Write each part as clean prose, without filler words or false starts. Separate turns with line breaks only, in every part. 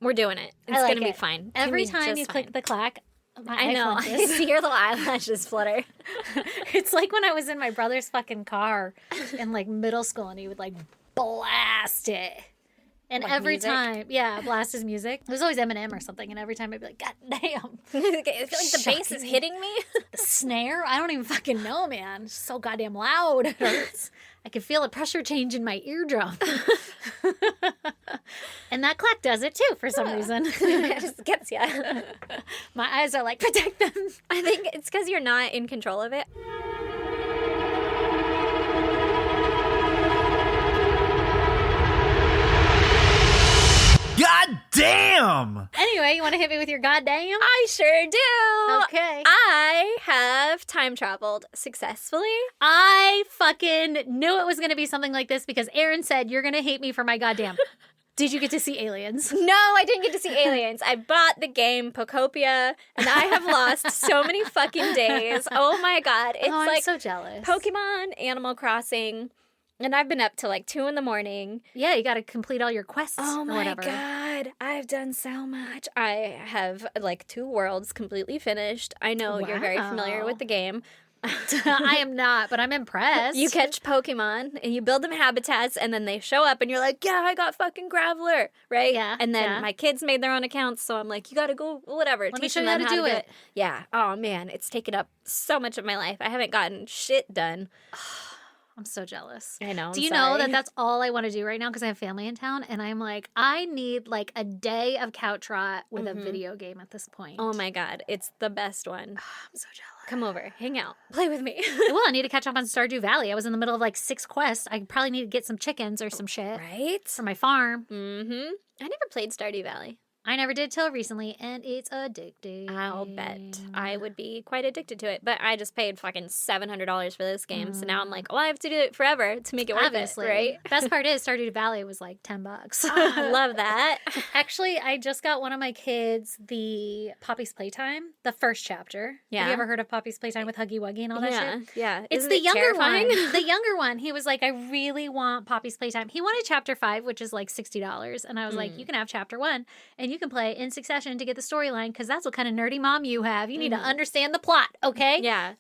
We're doing it. It's
like
going to be
it.
fine.
Every time you click the clack,
I know. I see your little eyelashes flutter.
It's like when I was in my brother's fucking car in like middle school and he would like blast it. And
like
every
music?
time, blast his music. It was always Eminem or something. And every time I'd be like, God damn.
I feel like the bass is hitting me.
The snare? I don't even fucking know, man. It's so goddamn loud. It hurts. I can feel a pressure change in my eardrum. And that clack does it too for some reason.
It just gets you.
My eyes are like, protect them.
I think it's because you're not in control of it.
God damn!
Anyway, you want to hit me with your goddamn?
I sure do.
Okay.
I have time traveled successfully.
I fucking knew it was going to be something like this because Aaron said you're going to hate me for my goddamn. Did you get to see aliens?
No, I didn't get to see aliens. I bought the game Pokopia, and I have lost so many fucking days. Oh my god. It's
I'm
like
so jealous.
Pokemon, Animal Crossing, and I've been up till like 2 a.m.
Yeah, you got to complete all your quests
Oh
or
my
whatever.
god, I've done so much. I have like 2 worlds completely finished. I know you're very familiar
Wow.
with the game.
I am not, but I'm impressed.
You catch Pokemon and you build them habitats and then they show up and you're like, yeah, I got fucking Graveler, right?
Yeah,
And then
yeah.
my kids made their own accounts, so I'm like, you gotta go, whatever.
Let me
teach
show you
them
how to do it.
Yeah. Oh man, it's taken up so much of my life. I haven't gotten shit done.
I'm so jealous.
I know.
Do you know that that's all I want to do right now because I have family in town and I'm like, I need like a day of couch rot with a video game at this point.
Oh my god, it's the best one.
I'm so jealous.
Come over, hang out, play with me.
Well, I need to catch up on Stardew Valley. I was in the middle of like 6 quests. I probably need to get some chickens or some shit
Right?
for my farm.
Mm-hmm. I never played Stardew Valley.
I never did till recently, and it's addicting.
I'll bet I would be quite addicted to it. But I just paid fucking $700 for this game. So now I'm like, well, I have to do it forever to make it worth
Obviously,
it, right?
Best part is Stardew Valley was like $10.
I love that.
Actually, I just got one of my kids the Poppy's Playtime, the first chapter.
Yeah.
Have you ever heard of Poppy's Playtime with Huggy Wuggy and all that shit?
Yeah.
It's
Isn't
the
it
younger
terrifying?
one. The younger one. He was like, I really want Poppy's Playtime. He wanted chapter 5, which is like $60. And I was like, you can have chapter 1 and you can play in succession to get the storyline because that's what kind of nerdy mom you have. You need to understand the plot, okay?
Yeah.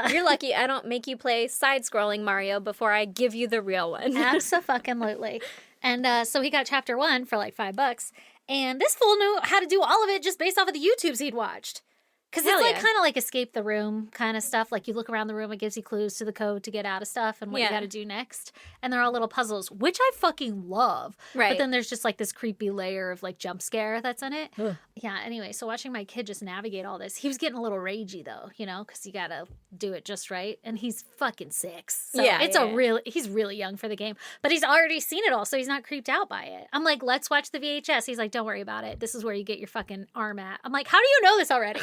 You're lucky I don't make you play side-scrolling Mario before I give you the real one.
Absolutely. And so he got chapter 1 for like $5. And this fool knew how to do all of it just based off of the YouTubes he'd watched. Because it's
Hell
like
yeah.
kind of like escape the room kind of stuff. Like you look around the room, it gives you clues to the code to get out of stuff and what you
Yeah.
got to do next. And they're all little puzzles, which I fucking love.
Right.
But then there's just like this creepy layer of like jump scare that's in it.
Ugh.
Yeah, anyway, so watching my kid just navigate all this, he was getting a little ragey though, you know, because you got to do it just right. And he's fucking 6. So
Yeah,
it's
yeah.
he's really young for the game. But he's already seen it all, so he's not creeped out by it. I'm like, let's watch the VHS. He's like, don't worry about it. This is where you get your fucking arm at. I'm like, how do you know this already?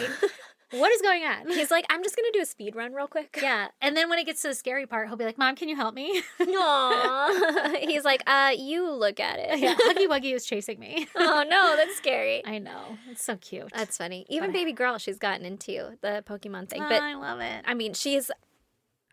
What is going on?
He's like, I'm just going to do a speed run real quick.
Yeah. And then when it gets to the scary part, he'll be like, Mom, can you help me?
Aww. He's like, you look at it.
Yeah. Huggy Wuggy is chasing me.
Oh, no, that's scary.
I know. It's so cute.
That's funny. Even
But-
baby girl, she's gotten into the Pokemon thing. But
I love it.
I mean,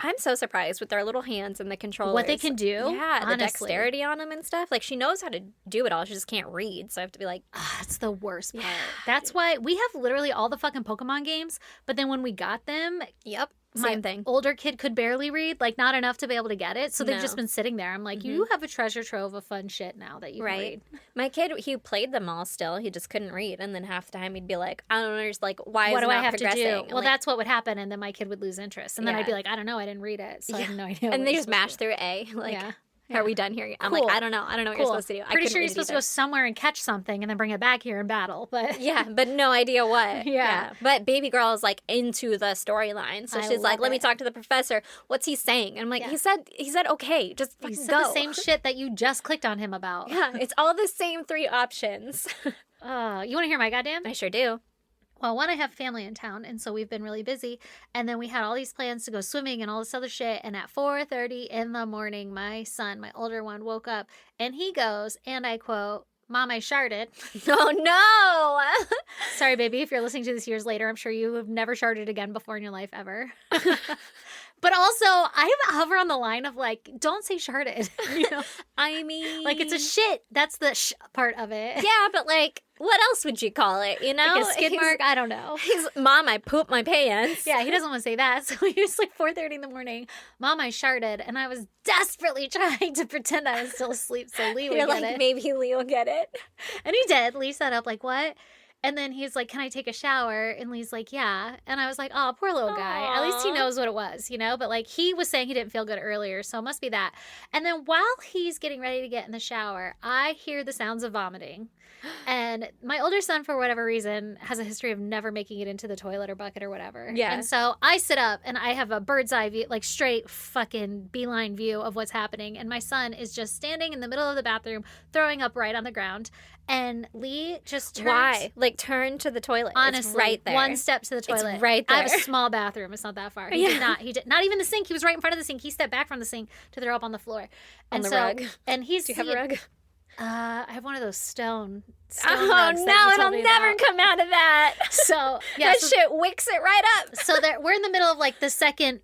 I'm so surprised with their little hands and the controllers.
What they can do.
Yeah, the
honestly.
dexterity on them and stuff. Like, she knows how to do it all. She just can't read. So I have to be like,
That's the worst part. That's why we have literally all the fucking Pokemon games. But then when we got them,
yep,
my
same thing.
older kid could barely read, like not enough to be able to get it. So they've
No.
just been sitting there. I'm like, you have a treasure trove of fun shit now that you can
Right.
read.
My kid, he played them all still. He just couldn't read. And then half the time he'd be like, I don't know, just like, why
What
is it
do I
not
have to
progressing?
do?
And
Well,
like,
that's what would happen. And then my kid would lose interest. And then
Yeah.
I'd be like, I don't know. I didn't read it. So I have no idea.
and
what
they
you're
just
supposed
mash
to
through A. Like,
Yeah.
are we done here? I'm
Cool.
like, I don't know. I don't know what
do.
you're supposed to do. I
Pretty
couldn't
sure you're
read
supposed to
either.
go somewhere and catch something and then bring it back here in battle. But
Yeah, but no idea what.
Yeah.
But baby girl is like into the storyline. So
I
she's like,
love
let me
it.
talk to the professor. What's he saying? And I'm like,
Yeah.
he said okay, just
he
fucking
said
go.
the same shit that you just clicked on him about.
Yeah, it's all the same 3 options.
You want to hear my goddamn?
I sure do.
Well, one, I have family in town, and so we've been really busy. And then we had all these plans to go swimming and all this other shit. And at 4:30 in the morning, my son, my older one, woke up and he goes, and I quote, Mom, I sharted.
Oh no.
Sorry, baby, if you're listening to this years later, I'm sure you have never sharted again before in your life ever. But also, I hover on the line of like, don't say sharded. You know,
I mean,
like it's a shit. That's the part of it.
Yeah, but like, what else would you call it? You know,
Like a skid mark. I don't know.
He's Mom, I pooped my pants.
Yeah, he doesn't want to say that. So he was like 4:30 in the morning. Mom, I sharded, and I was desperately trying to pretend I was still asleep so Lee would
You're
get
like,
it.
maybe Lee will get it.
And he did. Lee sat up like, what? And then he's like, can I take a shower? And Lee's like, yeah. And I was like, oh, poor little guy. At least he
Aw.
knows what it was, you know? But like he was saying he didn't feel good earlier, so it must be that. And then while he's getting ready to get in the shower, I hear the sounds of vomiting. And my older son, for whatever reason, has a history of never making it into the toilet or bucket or whatever.
Yeah.
And so I sit up and I have a bird's eye view, like straight fucking beeline view of what's happening. And my son is just standing in the middle of the bathroom, throwing up right on the ground. And Lee just turns.
Why? Like, turn to the toilet.
Honestly,
it's right there.
one step to the toilet.
It's right there.
I have a small bathroom. It's not that far. He did not. He did not even the sink. He was right in front of the sink. He stepped back from the sink to throw up on the floor.
On the rug.
And he's.
Do you have a rug?
I have one of those stone
Oh,
rugs
no,
that you
it'll
told me
never
about.
come out of that.
So, yeah.
That shit wicks it right up.
So we're in the middle of like the second,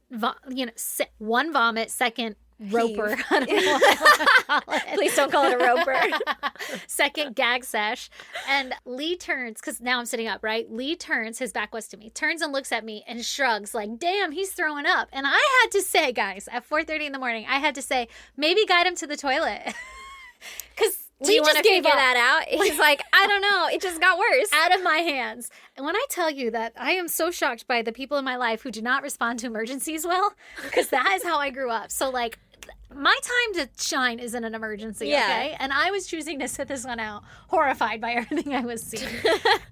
one vomit, second roper. I don't know what I call it.
Please don't call it a roper.
Second gag sesh. And Lee turns, because now I'm sitting up, right? Lee turns, his back was to me, turns and looks at me and shrugs like, damn, he's throwing up. And I had to say, guys, at 4:30 in the morning, I had to say, maybe guide him to the toilet. Because
Do you want to
gave
figure
up.
that out? He's like, I don't know. It just got worse.
Out of my hands. And when I tell you that I am so shocked by the people in my life who do not respond to emergencies well, because that is how I grew up. So like, my time to shine is in an emergency,
Yeah.
okay? And I was choosing to sit this one out, horrified by everything I was seeing.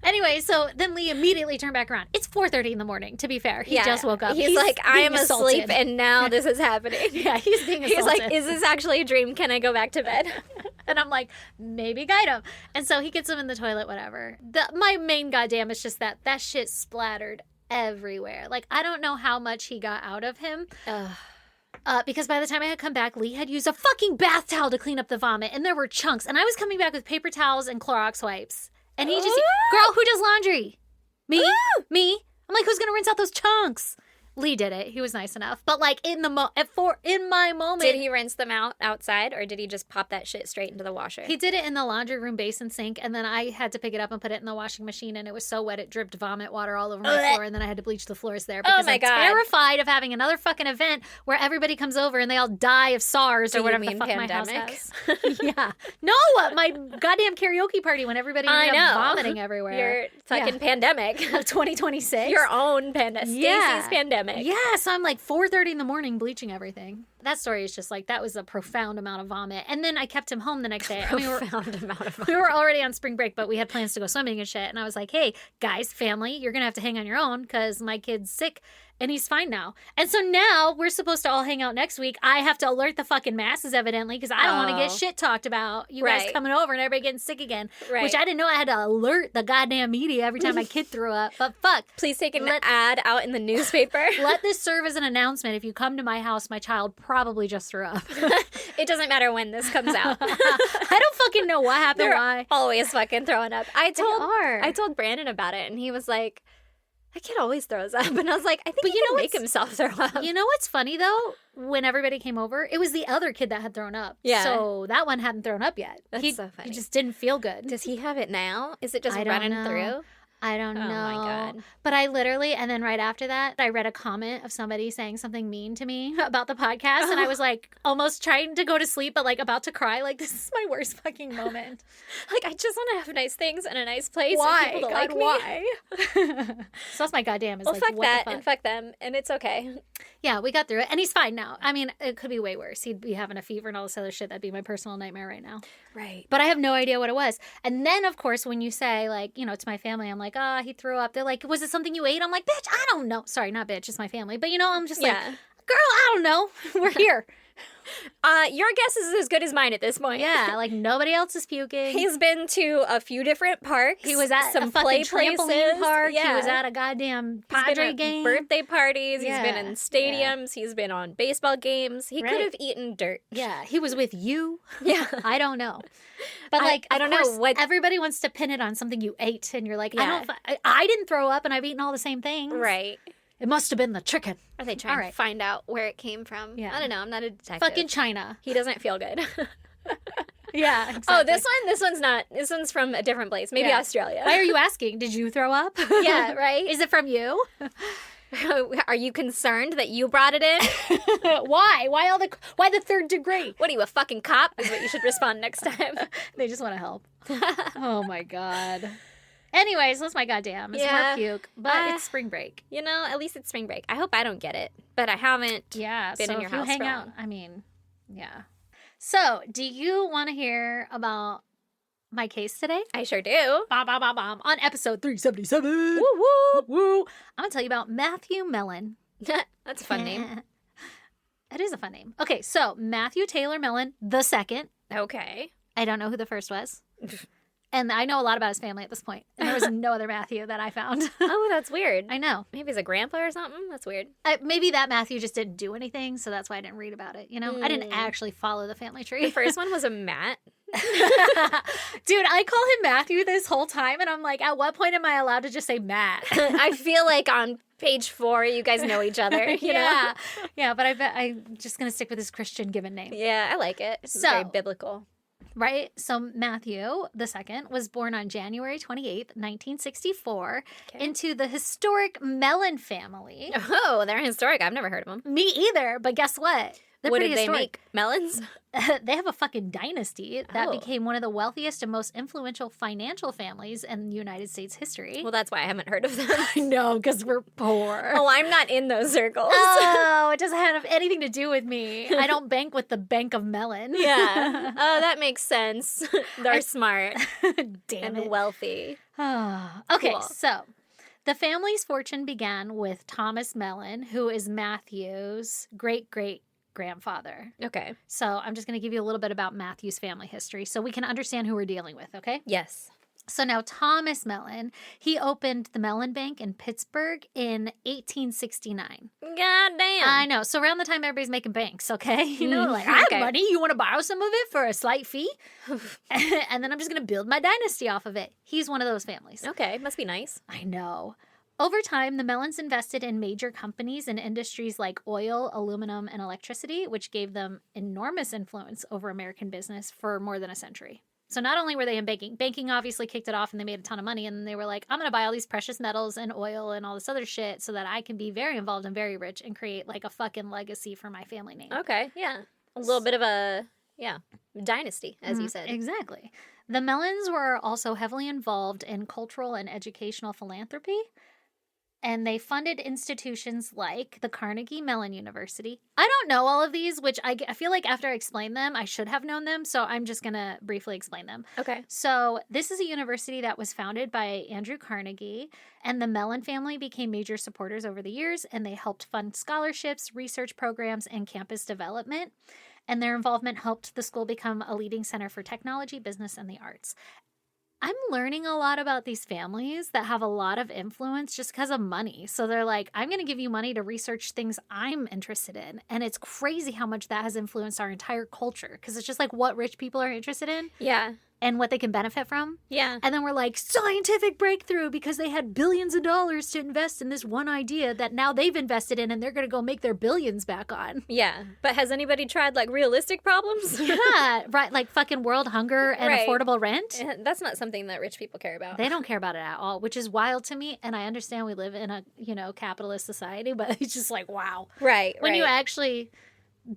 Anyway, so then Lee immediately turned back around. It's 4:30 in the morning, to be fair. He just woke up.
He's like, I
being
am asleep
assaulted.
and now this is happening.
Yeah, he's being assaulted.
He's like, is this actually a dream? Can I go back to bed?
And I'm like, maybe guide him. And so he gets him in the toilet, whatever. My main goddamn is just that shit splattered everywhere. Like, I don't know how much he got out of him. Because by the time I had come back, Lee had used a fucking bath towel to clean up the vomit. And there were chunks. And I was coming back with paper towels and Clorox wipes. And he just, girl, who does laundry? Me? Me? I'm like, who's going to rinse out those chunks? Lee did it. He was nice enough. But like in my moment.
Did he rinse them out outside or did he just pop that shit straight into the washer?
He did it in the laundry room basin sink, and then I had to pick it up and put it in the washing machine, and it was so wet it dripped vomit water all over my floor, and then I had to bleach the floors there because
my
I'm
God.
terrified of having another fucking event where everybody comes over and they all die of SARS
Do
or
you
whatever the
mean
fuck
pandemic?
my house has. Yeah. No, my goddamn karaoke party when everybody
I
ended up
know.
vomiting everywhere.
Your fucking pandemic.
Of 2026.
Your own pandemic.
Yeah.
Stacey's pandemic.
Yeah, so I'm like 4:30 in the morning bleaching everything. That story is just like, that was a profound amount of vomit. And then I kept him home the next day. And
Profound amount of
we were already on spring break, but we had plans to go swimming and shit. And I was like, hey, guys, family, you're going to have to hang on your own because my kid's sick and he's fine now. And so now we're supposed to all hang out next week. I have to alert the fucking masses, evidently, because I don't want to get shit talked about. You guys coming over and everybody getting sick again.
Right.
Which I didn't know I had to alert the goddamn media every time my kid threw up. But fuck.
Please take an ad out in the newspaper.
Let this serve as an announcement. If you come to my house, my child probably just threw up.
It doesn't matter when this comes out.
I don't fucking know what happened.
They're
Why?
always fucking throwing up. I
are.
told Brandon about it and he was like, that kid always throws up. And I was like, I think
But
he
you
can
know
make himself throw up.
You know what's funny, though? When everybody came over, it was the other kid that had thrown up.
Yeah.
So that one hadn't thrown up yet.
That's so funny.
He just didn't feel good.
Does he have it now? Is it just
I don't
running
know.
through?
I don't know.
Oh, my God.
But I literally, and then right after that, I read a comment of somebody saying something mean to me about the podcast. And I was like almost trying to go to sleep, but like about to cry. Like, this is my worst fucking moment.
Like, I just want to have nice things and a nice place.
Why?
And people to
God,
like me.
why? So that's my goddamn. Is
Well,
like,
fuck
what
that
the fuck?
and fuck them. And it's okay.
Yeah, we got through it. And he's fine now. I mean, it could be way worse. He'd be having a fever and all this other shit. That'd be my personal nightmare right now.
Right.
But I have no idea what it was. And then, of course, when you say, like, you know, to my family, I'm like, he threw up. They're like, was it something you ate? I'm like, bitch, I don't know. Sorry, not bitch. It's my family. But, you know, I'm just like, girl, I don't know. We're here.
Your guess is as good as mine at this point.
Yeah, like nobody else is puking.
He's been to a few different parks.
He was at
some
a fucking
play
trampoline
places.
park.
Yeah.
He was at a goddamn
He's been
Padre
at
game.
birthday parties.
Yeah.
He's been in stadiums. He's been on baseball games. He could have eaten dirt.
Yeah, he was with you.
Yeah.
I don't know. But
I don't know what
everybody wants to pin it on something you ate, and you're like,
Yeah.
I didn't throw up, and I've eaten all the same things.
Right.
It must have been the chicken.
Or they try
All
and
right.
find out where it came from.
Yeah.
I don't know. I'm not a detective.
Fucking China.
He doesn't feel good.
Yeah, exactly.
Oh, this one's not. This one's from a different place. Maybe
Yeah.
Australia.
Why are you asking? Did you throw up?
Yeah, right?
Is it from you?
Are you concerned that you brought it in?
Why? Why the third degree?
What are you, a fucking cop? Is what you should respond next time.
They just want to help. Oh my god. Anyways, that's my goddamn. It's
Yeah.
more puke, but it's spring break.
You know, at least it's spring break. I hope I don't get it, but I haven't.
Yeah,
Been
so
in your
if you
house
hang
for
out,
long.
I mean, yeah. So, do you want to hear about my case today?
I sure do.
Bom, bom, bom, bom. On episode 377.
Woo woo.
Woo. I'm going to tell you about Matthew Mellon.
That's a fun name.
It is a fun name. Okay, so Matthew Taylor Mellon the second.
Okay.
I don't know who the first was. And I know a lot about his family at this point. And there was no other Matthew that I found.
Oh, that's weird.
I know.
Maybe he's a grandpa or something. That's weird.
Maybe that Matthew just didn't do anything, so that's why I didn't read about it. You know, I didn't actually follow the family tree.
The first one was a Matt.
Dude, I call him Matthew this whole time, and I'm like, at what point am I allowed to just say Matt?
I feel like on page 4, you guys know each other. You know?
Yeah, but I bet I'm just gonna stick with his Christian given name.
Yeah, I like it. It's
So-
very biblical.
Right? So Matthew the second was born on January 28th, 1964,
Okay.
into the historic Mellon family.
Oh, they're historic. I've never heard of them.
Me either, but guess what? They're
What
pretty
did they
historic.
make? Melons?
They have a fucking dynasty that
Oh.
became one of the wealthiest and most influential financial families in United States history.
Well, that's why I haven't heard of them.
No, because we're poor.
Oh, I'm not in those circles.
Oh, it doesn't have anything to do with me. I don't bank with the Bank of Mellon.
Yeah. Oh, that makes sense. They're smart
Damn
and
it.
wealthy.
Okay,
Cool.
so the family's fortune began with Thomas Mellon, who is Matthew's great-great-grandfather.
Okay.
So I'm just going to give you a little bit about Matthew's family history so we can understand who we're dealing with, okay?
Yes.
So now Thomas Mellon, he opened the Mellon Bank in Pittsburgh in 1869.
God damn.
I know. So around the time everybody's making banks, okay? You know, like, I have
Okay.
money. You want to borrow some of it for a slight fee? And then I'm just going to build my dynasty off of it. He's one of those families.
Okay, must be nice.
I know. Over time, the Mellons invested in major companies in industries like oil, aluminum, and electricity, which gave them enormous influence over American business for more than a century. So not only were they in banking, banking obviously kicked it off and they made a ton of money. And then they were like, I'm going to buy all these precious metals and oil and all this other shit so that I can be very involved and very rich and create like a fucking legacy for my family name.
Okay, yeah. A little bit of a, dynasty, as you said.
Exactly. The Mellons were also heavily involved in cultural and educational philanthropy. And they funded institutions like the Carnegie Mellon University. I don't know all of these, which I feel like after I explain them, I should have known them. So I'm just going to briefly explain them.
Okay.
So this is a university that was founded by Andrew Carnegie, and the Mellon family became major supporters over the years, and they helped fund scholarships, research programs, and campus development. And their involvement helped the school become a leading center for technology, business, and the arts. I'm learning a lot about these families that have a lot of influence just because of money. So they're like, I'm going to give you money to research things I'm interested in. And it's crazy how much that has influenced our entire culture because it's just like what rich people are interested in
Yeah.
and what they can benefit from.
Yeah.
And then we're like, scientific breakthrough because they had billions of dollars to invest in this one idea that now they've invested in and they're going to go make their billions back on.
Yeah. But has anybody tried like realistic problems?
Yeah, right. Like fucking world hunger and
Right.
affordable rent.
That's not something that rich people care about.
They don't care about it at all, which is wild to me. And I understand we live in a, capitalist society, but it's just like, wow.
Right.
When you
right.
actually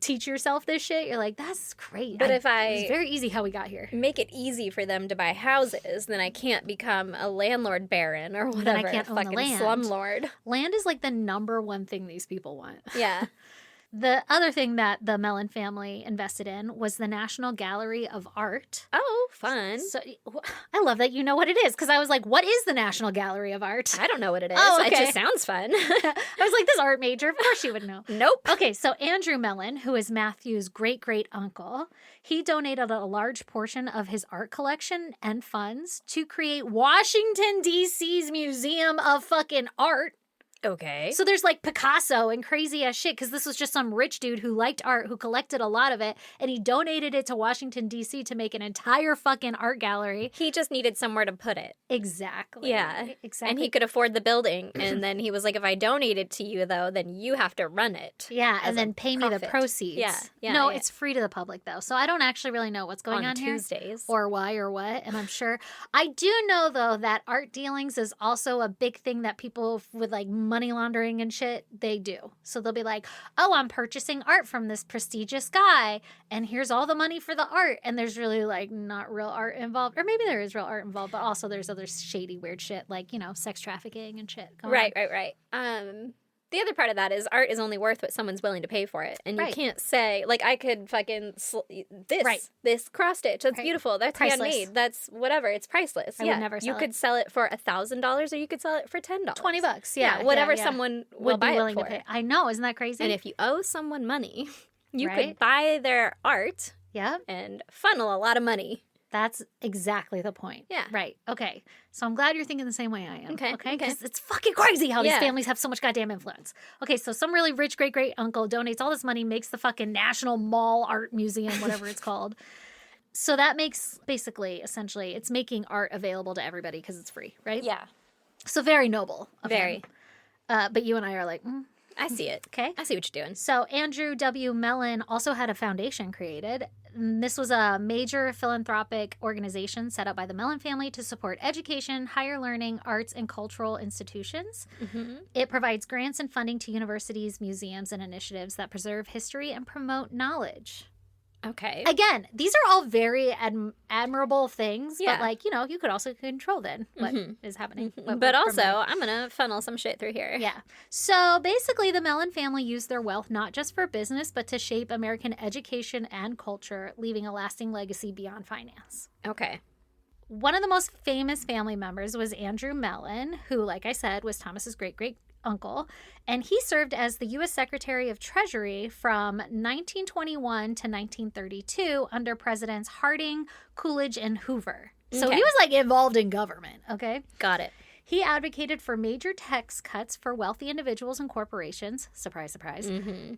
teach yourself this shit, you're like, that's great.
But if
it's very easy how we got here.
make it easy for them to buy houses, then I can't become a landlord baron or whatever.
Then I can't own the
fucking
land.
slumlord.
Land is like the number one thing these people want.
Yeah.
The other thing that the Mellon family invested in was the National Gallery of Art.
Oh, fun.
So I love that you know what it is because I was like, what is the National Gallery of Art?
I don't know what it is.
Oh,
It
okay.
just sounds fun.
I was like, this art major, of course you would know.
Nope.
Okay, so Andrew Mellon, who is Matthew's great-great-uncle, he donated a large portion of his art collection and funds to create Washington, D.C.'s Museum of fucking Art.
Okay.
So there's like Picasso and crazy ass shit because this was just some rich dude who liked art, who collected a lot of it, and he donated it to Washington, D.C. to make an entire fucking art gallery.
He just needed somewhere to put it.
Exactly.
Yeah.
Exactly.
And he could afford the building. And then he was like, if I donate it to you, though, then you have to run it.
Yeah, and then pay me the proceeds.
Yeah.
No, it's free to the public, though. So I don't actually really know what's going on
Tuesdays.
Here. Or why or what. And I'm sure. I do know, though, that art dealings is also a big thing that people with like money laundering and shit, they do. So they'll be like, oh, I'm purchasing art from this prestigious guy, and here's all the money for the art. And there's really like not real art involved. Or maybe there is real art involved, but also there's other shady, weird shit like, you know, sex trafficking and shit going on.
Right. The other part of that is art is only worth what someone's willing to pay for it. And you can't say, like, I could fucking, this cross stitch, that's beautiful, that's
priceless.
handmade, that's whatever, it's priceless.
I would never sell
You could sell it for $1,000 or you could sell it for $10.
$20,
whatever someone will buy
be willing
it for.
to pay. I know, isn't that crazy?
And if you owe someone money, you could buy their art and funnel a lot of money.
That's exactly the point.
Yeah.
Right. Okay. So I'm glad you're thinking the same way I am.
Okay.
Because it's fucking crazy how these families have so much goddamn influence. Okay. So some really rich great uncle donates all this money, makes the fucking National Mall Art Museum, whatever it's called. So that makes essentially, it's making art available to everybody because it's free, right?
Yeah.
So very noble.
Very.
But you and I are like,
I see it.
Okay.
I see what you're doing.
So Andrew W. Mellon also had a foundation created. This was a major philanthropic organization set up by the Mellon family to support education, higher learning, arts, and cultural institutions. Mm-hmm. It provides grants and funding to universities, museums, and initiatives that preserve history and promote knowledge.
Okay.
Again, these are all very admirable things, but like, you know, you could also control then what is happening.
But also, I'm going to funnel some shit through here.
Yeah. So basically, the Mellon family used their wealth not just for business, but to shape American education and culture, leaving a lasting legacy beyond finance.
Okay.
One of the most famous family members was Andrew Mellon, who, like I said, was Thomas's great-great-uncle, and he served as the U.S. Secretary of Treasury from 1921 to 1932 under Presidents Harding, Coolidge, and Hoover. So he was, like, involved in government, okay?
Got it.
He advocated for major tax cuts for wealthy individuals and corporations, surprise, surprise,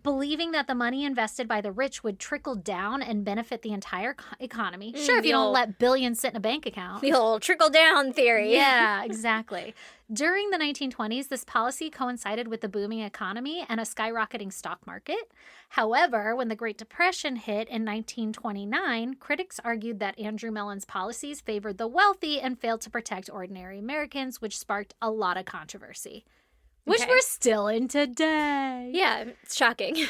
believing that the money invested by the rich would trickle down and benefit the entire economy. Sure, if you don't let billions sit in a bank account.
The whole trickle-down theory.
Yeah, exactly. During the 1920s, this policy coincided with the booming economy and a skyrocketing stock market. However, when the Great Depression hit in 1929, critics argued that Andrew Mellon's policies favored the wealthy and failed to protect ordinary Americans, which sparked a lot of controversy, which we're still in today.
Yeah, it's shocking.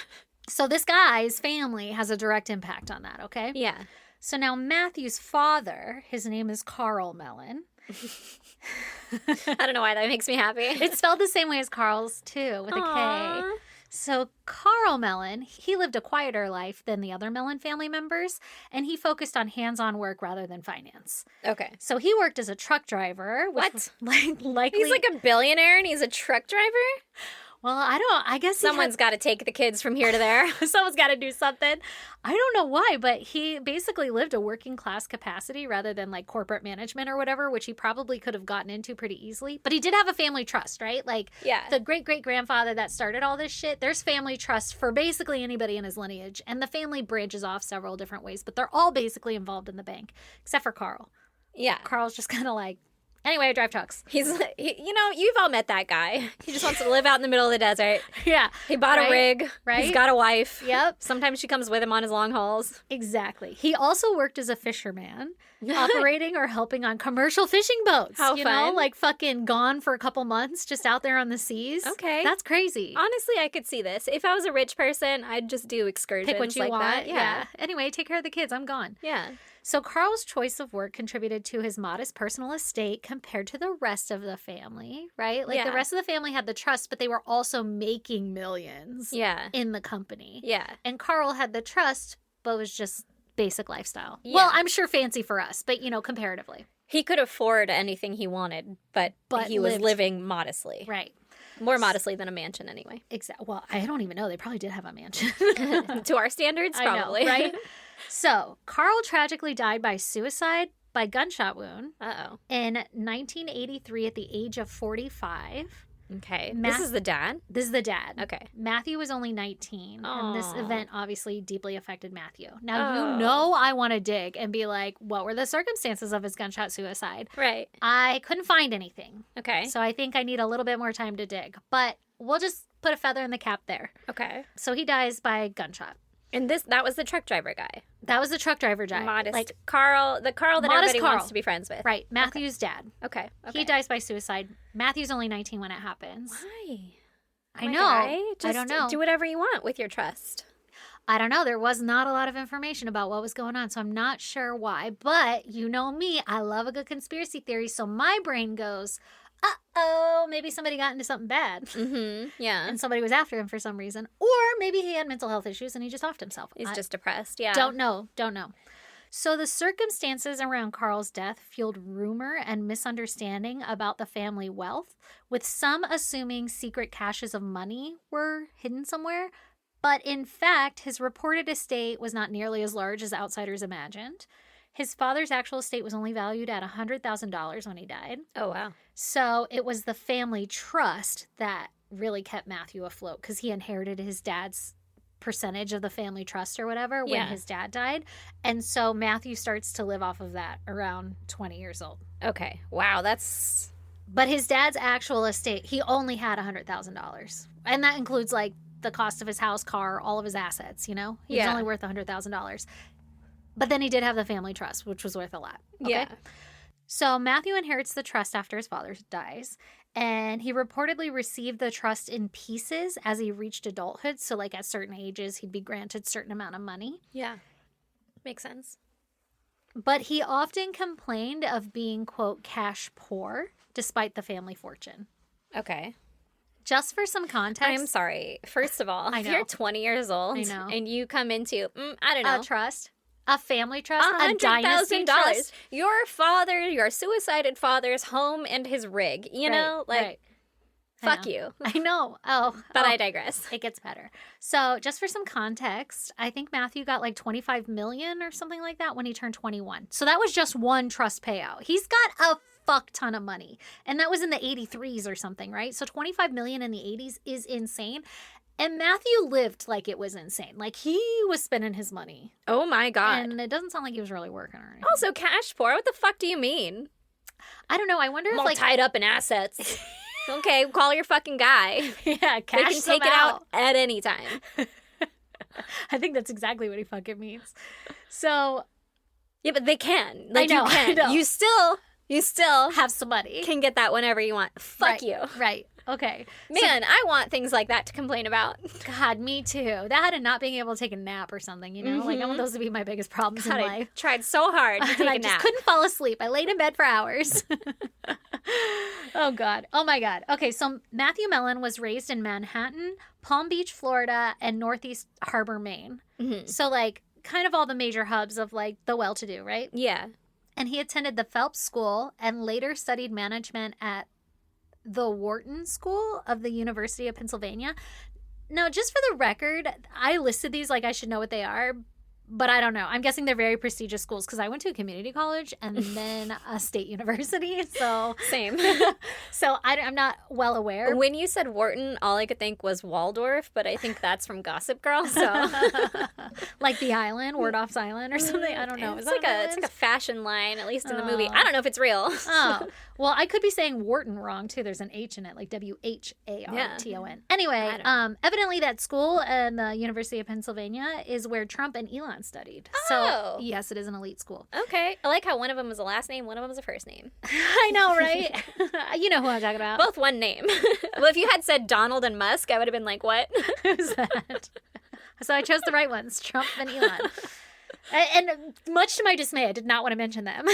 So this guy's family has a direct impact on that, okay?
Yeah.
So now Matthew's father, his name is Carl Mellon.
I don't know why that makes me happy.
It's spelled the same way as Carl's, too, with a K. So Carl Mellon, he lived a quieter life than the other Mellon family members, and he focused on hands-on work rather than finance.
Okay.
So he worked as a truck driver. Which likely...
He's like a billionaire and he's a truck driver?
Well, I guess
someone's got to take the kids from here to there.
Someone's got to do something. I don't know why, but he basically lived a working class capacity rather than like corporate management or whatever, which he probably could have gotten into pretty easily. But he did have a family trust, right? Like the great-great-grandfather that started all this shit, there's family trust for basically anybody in his lineage. And the family branches off several different ways, but they're all basically involved in the bank, except for Carl.
Yeah.
Carl's just kind of like, anyway, I drive trucks.
You've all met that guy. He just wants to live out in the middle of the desert.
Yeah.
He bought a rig.
Right.
He's got a wife.
Yep.
Sometimes she comes with him on his long hauls.
Exactly. He also worked as a fisherman, operating or helping on commercial fishing boats.
How
you
fun.
know, like fucking gone for a couple months, just out there on the seas.
Okay.
That's crazy.
Honestly, I could see this. If I was a rich person, I'd just do excursions
Pick what you
like
want.
that. Yeah.
Anyway, take care of the kids. I'm gone.
Yeah.
So Carl's choice of work contributed to his modest personal estate compared to the rest of the family, right? Like the rest of the family had the trust, but they were also making millions in the company.
Yeah.
And Carl had the trust, but was just basic lifestyle.
Yeah.
Well, I'm sure fancy for us, but, comparatively.
He could afford anything he wanted, but he was living modestly.
Right.
More modestly than a mansion, anyway.
Exactly. Well, I don't even know. They probably did have a mansion.
To our standards, probably.
I know, right? So, Carl tragically died by suicide by gunshot wound
Uh-oh.
in 1983 at the age of 45.
Okay. This is the dad?
This is the dad.
Okay.
Matthew was only 19, and this event obviously deeply affected Matthew. Now, I want to dig and be like, what were the circumstances of his gunshot suicide?
Right.
I couldn't find anything.
Okay.
So I think I need a little bit more time to dig, but we'll just put a feather in the cap there.
Okay.
So he dies by gunshot.
And that was the truck driver guy.
That was the truck driver guy.
Modest. Like Carl that everybody wants to be friends with.
Right. Matthew's dad.
Okay.
He dies by suicide. Matthew's only 19 when it happens.
Why?
I know. I don't know.
Do whatever you want with your trust.
I don't know. There was not a lot of information about what was going on, so I'm not sure why. But you know me. I love a good conspiracy theory, so my brain goes, uh-oh, maybe somebody got into something bad.
Mm-hmm. Yeah.
And somebody was after him for some reason. Or maybe he had mental health issues and he just offed himself.
He's just depressed, yeah.
Don't know. So the circumstances around Carl's death fueled rumor and misunderstanding about the family wealth, with some assuming secret caches of money were hidden somewhere. But in fact, his reported estate was not nearly as large as outsiders imagined. His father's actual estate was only valued at $100,000 when he died.
Oh, wow.
So it was the family trust that really kept Matthew afloat because he inherited his dad's percentage of the family trust or whatever when his dad died. And so Matthew starts to live off of that around 20 years old.
Okay. Wow, that's...
But his dad's actual estate, he only had $100,000. And that includes like the cost of his house, car, all of his assets, you know? He was only worth $100,000. But then he did have the family trust, which was worth a lot. Okay? Yeah. So Matthew inherits the trust after his father dies. And he reportedly received the trust in pieces as he reached adulthood. So like at certain ages, he'd be granted a certain amount of money.
Yeah. Makes sense.
But he often complained of being, quote, cash poor, despite the family fortune.
Okay.
Just for some context.
I'm sorry. First of all, if you're 20 years old and you come into, I don't know.
A trust. A family trust, a dynasty trust.
Your father, your suicided father's home and his rig, you know? Like, fuck you.
I know. But
I digress.
It gets better. So just for some context, I think Matthew got like $25 million or something like that when he turned 21. So that was just one trust payout. He's got a fuck ton of money. And that was in the 83s or something, right? So $25 million in the 80s is insane. And Matthew lived like it was insane. Like, he was spending his money.
Oh, my God.
And it doesn't sound like he was really working or anything.
Also, cash poor? What the fuck do you mean?
I don't know. I wonder if,
like... tied up in assets. Okay, call your fucking guy.
Yeah, cash
They can take it out at any time.
I think that's exactly what he fucking means. So...
Yeah, but they can. Like,
I know.
You still
have some money.
Can get that whenever you want. Fuck you.
Right. Okay.
Man, I want things like that to complain about.
God, me too. That and not being able to take a nap or something, you know? Mm-hmm. Like, I want those to be my biggest problems in life.
I tried so hard to take a nap.
I just couldn't fall asleep. I laid in bed for hours. Oh, God. Oh, my God. Okay, so Matthew Mellon was raised in Manhattan, Palm Beach, Florida, and Northeast Harbor, Maine. Mm-hmm. So, like, kind of all the major hubs of, like, the well-to-do, right?
Yeah.
And he attended the Phelps School and later studied management at the Wharton School of the University of Pennsylvania. Now, just for the record, I listed these like I should know what they are, but I don't know. I'm guessing they're very prestigious schools because I went to a community college and then a state university. So
same.
So I'm not well aware.
When you said Wharton, all I could think was Waldorf, but I think that's from Gossip Girl. So
like the island, Wardolph's Island or something. I don't know.
It's like a fashion line, at least in the movie. I don't know if it's real.
Oh. Well, I could be saying Wharton wrong, too. There's an H in it, like WHARTON. Yeah. Anyway, evidently that school and the University of Pennsylvania is where Trump and Elon studied.
Oh.
So, yes, it is an elite school.
Okay. I like how one of them was a last name, one of them was a first name.
I know, right? You know who I'm talking about.
Both one name. Well, if you had said Donald and Musk, I would have been like, what?
Who's that? So I chose the right ones, Trump and Elon. And much to my dismay, I did not want to mention them.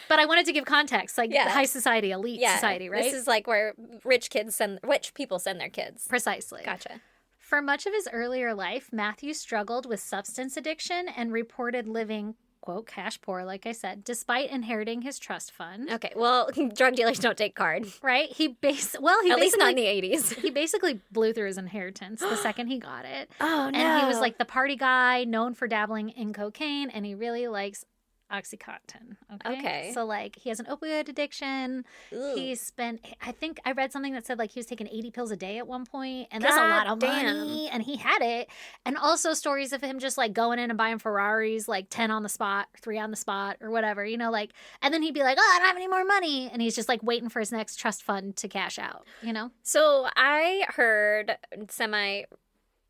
But I wanted to give context, like high society, elite society, right?
This is like where rich people send their kids.
Precisely.
Gotcha.
For much of his earlier life, Matthew struggled with substance addiction and reported living, quote, cash poor, like I said, despite inheriting his trust fund.
Okay, well, drug dealers don't take card.
Right? At least not in the 80s. He basically blew through his inheritance the second he got it.
Oh, no.
And he was like the party guy, known for dabbling in cocaine, and he really likes OxyContin.
Okay.
So, like, he has an opioid addiction.
Ugh.
He spent, I think I read something that said, like, he was taking 80 pills a day at one point, and that's a lot of money, and he had it. And also stories of him just, like, going in and buying Ferraris, like, 10 on the spot, 3 on the spot, or whatever, you know, like, and then he'd be like, oh, I don't have any more money, and he's just, like, waiting for his next trust fund to cash out, you know?
So I heard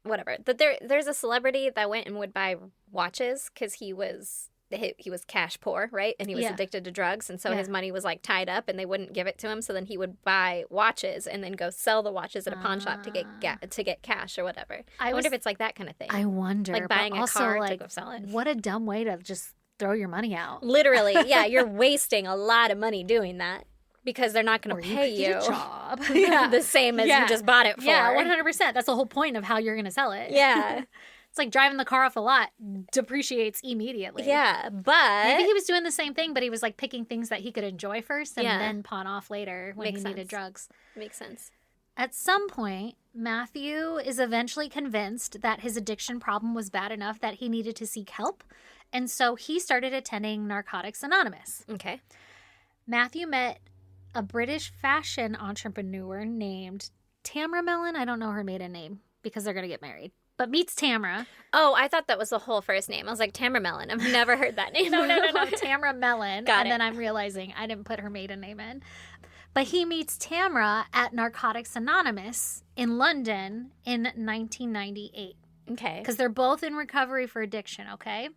whatever, that there's a celebrity that went and would buy watches because he was cash poor, right? And he was addicted to drugs, and so his money was like tied up and they wouldn't give it to him, so then he would buy watches and then go sell the watches at a pawn shop to get cash or whatever. I wonder if it's like that kind of thing.
I wonder.
Like buying a car to go sell it.
What a dumb way to just throw your money out.
Literally, yeah, you're wasting a lot of money doing that. Because they're not going to pay you
get a job.
the same as you just bought it for.
Yeah, 100%. That's the whole point of how you're going to sell it.
Yeah.
It's like driving the car off the lot depreciates immediately.
Yeah, but...
Maybe he was doing the same thing, but he was like picking things that he could enjoy first and then pawn off later when he needed drugs.
Makes sense.
At some point, Matthew is eventually convinced that his addiction problem was bad enough that he needed to seek help. And so he started attending Narcotics Anonymous.
Okay.
Matthew met a British fashion entrepreneur named Tamra Mellon. I don't know her maiden name because they're going to get married. But meets Tamra.
Oh, I thought that was the whole first name. I was like, Tamra Mellon. I've never heard that name.
No. Tamra Mellon.
Got
and
it.
Then I'm realizing I didn't put her maiden name in. But he meets Tamra at Narcotics Anonymous in London in 1998.
Okay.
Because they're both in recovery for addiction, okay?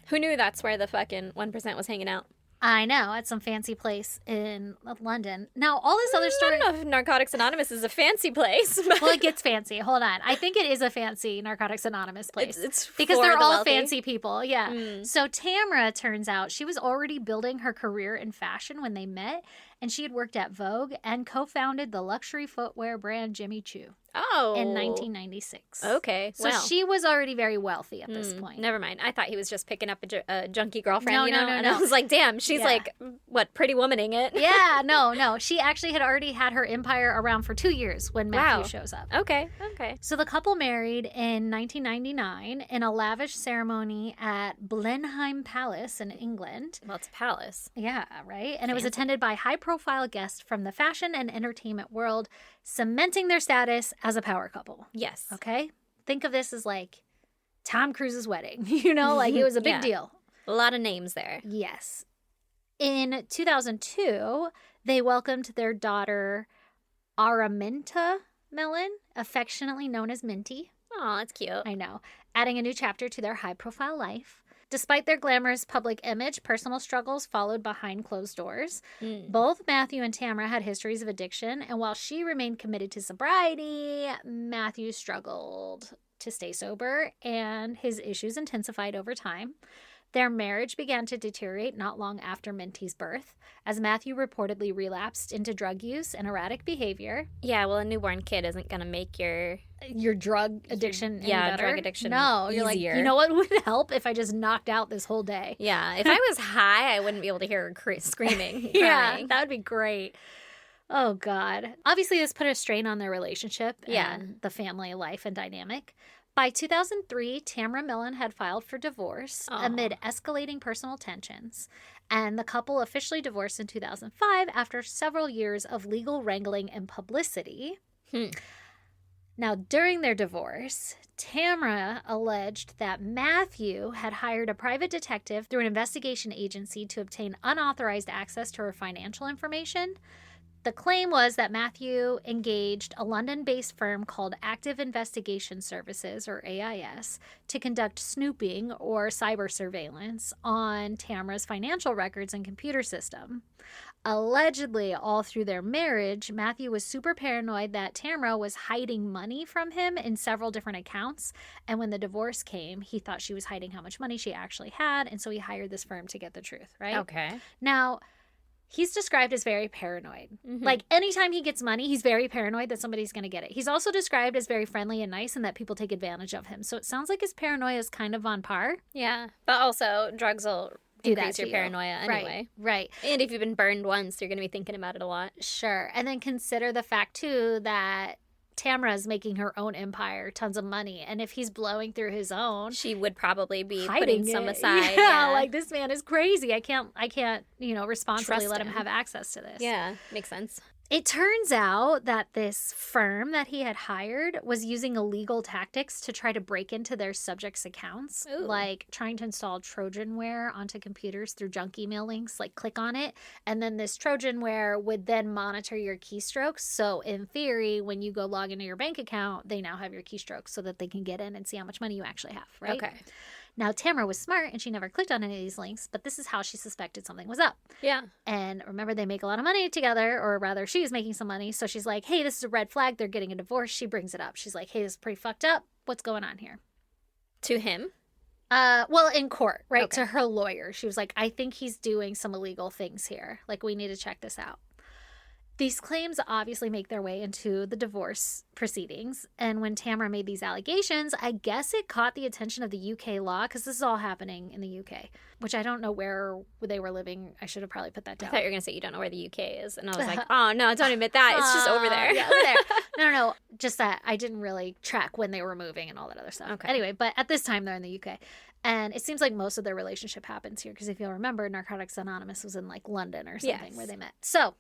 Who knew that's where the fucking 1% was hanging out?
I know, at some fancy place in London. Now, all this other story...
I don't know if Narcotics Anonymous is a fancy place. But...
Well, it gets fancy. Hold on. I think it is a fancy Narcotics Anonymous place.
It's
because
for
they're
the
all
wealthy.
fancy people. Yeah. So Tamra, turns out, she was already building her career in fashion when they met, and she had worked at Vogue and co-founded the luxury footwear brand Jimmy Choo.
Oh.
In 1996.
Okay.
So she was already very wealthy at this point.
Never mind. I thought he was just picking up a junkie girlfriend,
No.
And I was like, damn, she's like, what, Pretty Womaning it?
Yeah, no. She actually had already had her empire around for 2 years when Matthew shows up.
Okay.
So the couple married in 1999 in a lavish ceremony at Blenheim Palace in England.
Well, it's a palace.
Yeah, right? And it was attended by high-profile guests from the fashion and entertainment world, cementing their status as a power couple.
Yes.
Okay? Think of this as like Tom Cruise's wedding. You know, like it was a big deal.
A lot of names there.
Yes. In 2002, they welcomed their daughter, Araminta Mellon, affectionately known as Minty.
Oh, that's cute.
I know. Adding a new chapter to their high-profile life. Despite their glamorous public image, personal struggles followed behind closed doors. Both Matthew and Tamra had histories of addiction, and while she remained committed to sobriety, Matthew struggled to stay sober, and his issues intensified over time. Their marriage began to deteriorate not long after Minty's birth, as Matthew reportedly relapsed into drug use and erratic behavior.
Yeah, well, a newborn kid isn't going to make your
drug addiction any better.
Drug addiction
No, you're like, you know what would help if I just knocked out this whole day?
Yeah, if I was high, I wouldn't be able to hear her screaming.
Yeah, that would be great. Oh, God. Obviously, this put a strain on their relationship and the family life and dynamic. By 2003, Tamra Mellon had filed for divorce amid escalating personal tensions, and the couple officially divorced in 2005 after several years of legal wrangling and publicity. Now, during their divorce, Tamra alleged that Matthew had hired a private detective through an investigation agency to obtain unauthorized access to her financial information. The claim was that Matthew engaged a London-based firm called Active Investigation Services, or AIS, to conduct snooping or cyber surveillance on Tamra's financial records and computer system. Allegedly, all through their marriage, Matthew was super paranoid that Tamra was hiding money from him in several different accounts, and when the divorce came, he thought she was hiding how much money she actually had, and so he hired this firm to get the truth, right?
Okay.
Now, he's described as very paranoid. Like, anytime he gets money, he's very paranoid that somebody's going to get it. He's also described as very friendly and nice and that people take advantage of him. So it sounds like his paranoia is kind of on par.
Yeah. But also, drugs will increase your paranoia anyway.
Right.
And if you've been burned once, you're going to be thinking about it a lot.
Sure. And then consider the fact, too, that Tamara's making her own empire, tons of money. And if he's blowing through his own,
she would probably be
putting
some aside.
Yeah, like this man is crazy. I can't, responsibly let him have access to this.
Yeah, makes sense.
It turns out that this firm that he had hired was using illegal tactics to try to break into their subjects' accounts, like trying to install Trojanware onto computers through junk email links, like click on it. And then this Trojanware would then monitor your keystrokes. So in theory, when you go log into your bank account, they now have your keystrokes so that they can get in and see how much money you actually have, right?
Okay.
Now, Tamara was smart and she never clicked on any of these links, but this is how she suspected something was up.
Yeah.
And remember, they make a lot of money together, or rather, she's making some money. So she's like, hey, this is a red flag. They're getting a divorce. She brings it up. She's like, hey, this is pretty fucked up. What's going on here?
To him?
Well, in court, right?
Okay.
To her lawyer. She was like, I think he's doing some illegal things here. Like, we need to check this out. These claims obviously make their way into the divorce proceedings. And when Tamara made these allegations, I guess it caught the attention of the UK law, because this is all happening in the UK, which I don't know where they were living. I should have probably put that down.
I thought you were going to say you don't know where the UK is. And I was like, oh, no, don't admit that. It's just over there.
Yeah, over there. No. Just that I didn't really track when they were moving and all that other stuff.
Okay.
Anyway, but at this time, they're in the UK. And it seems like most of their relationship happens here, because if you'll remember, Narcotics Anonymous was in like London or something where they met. So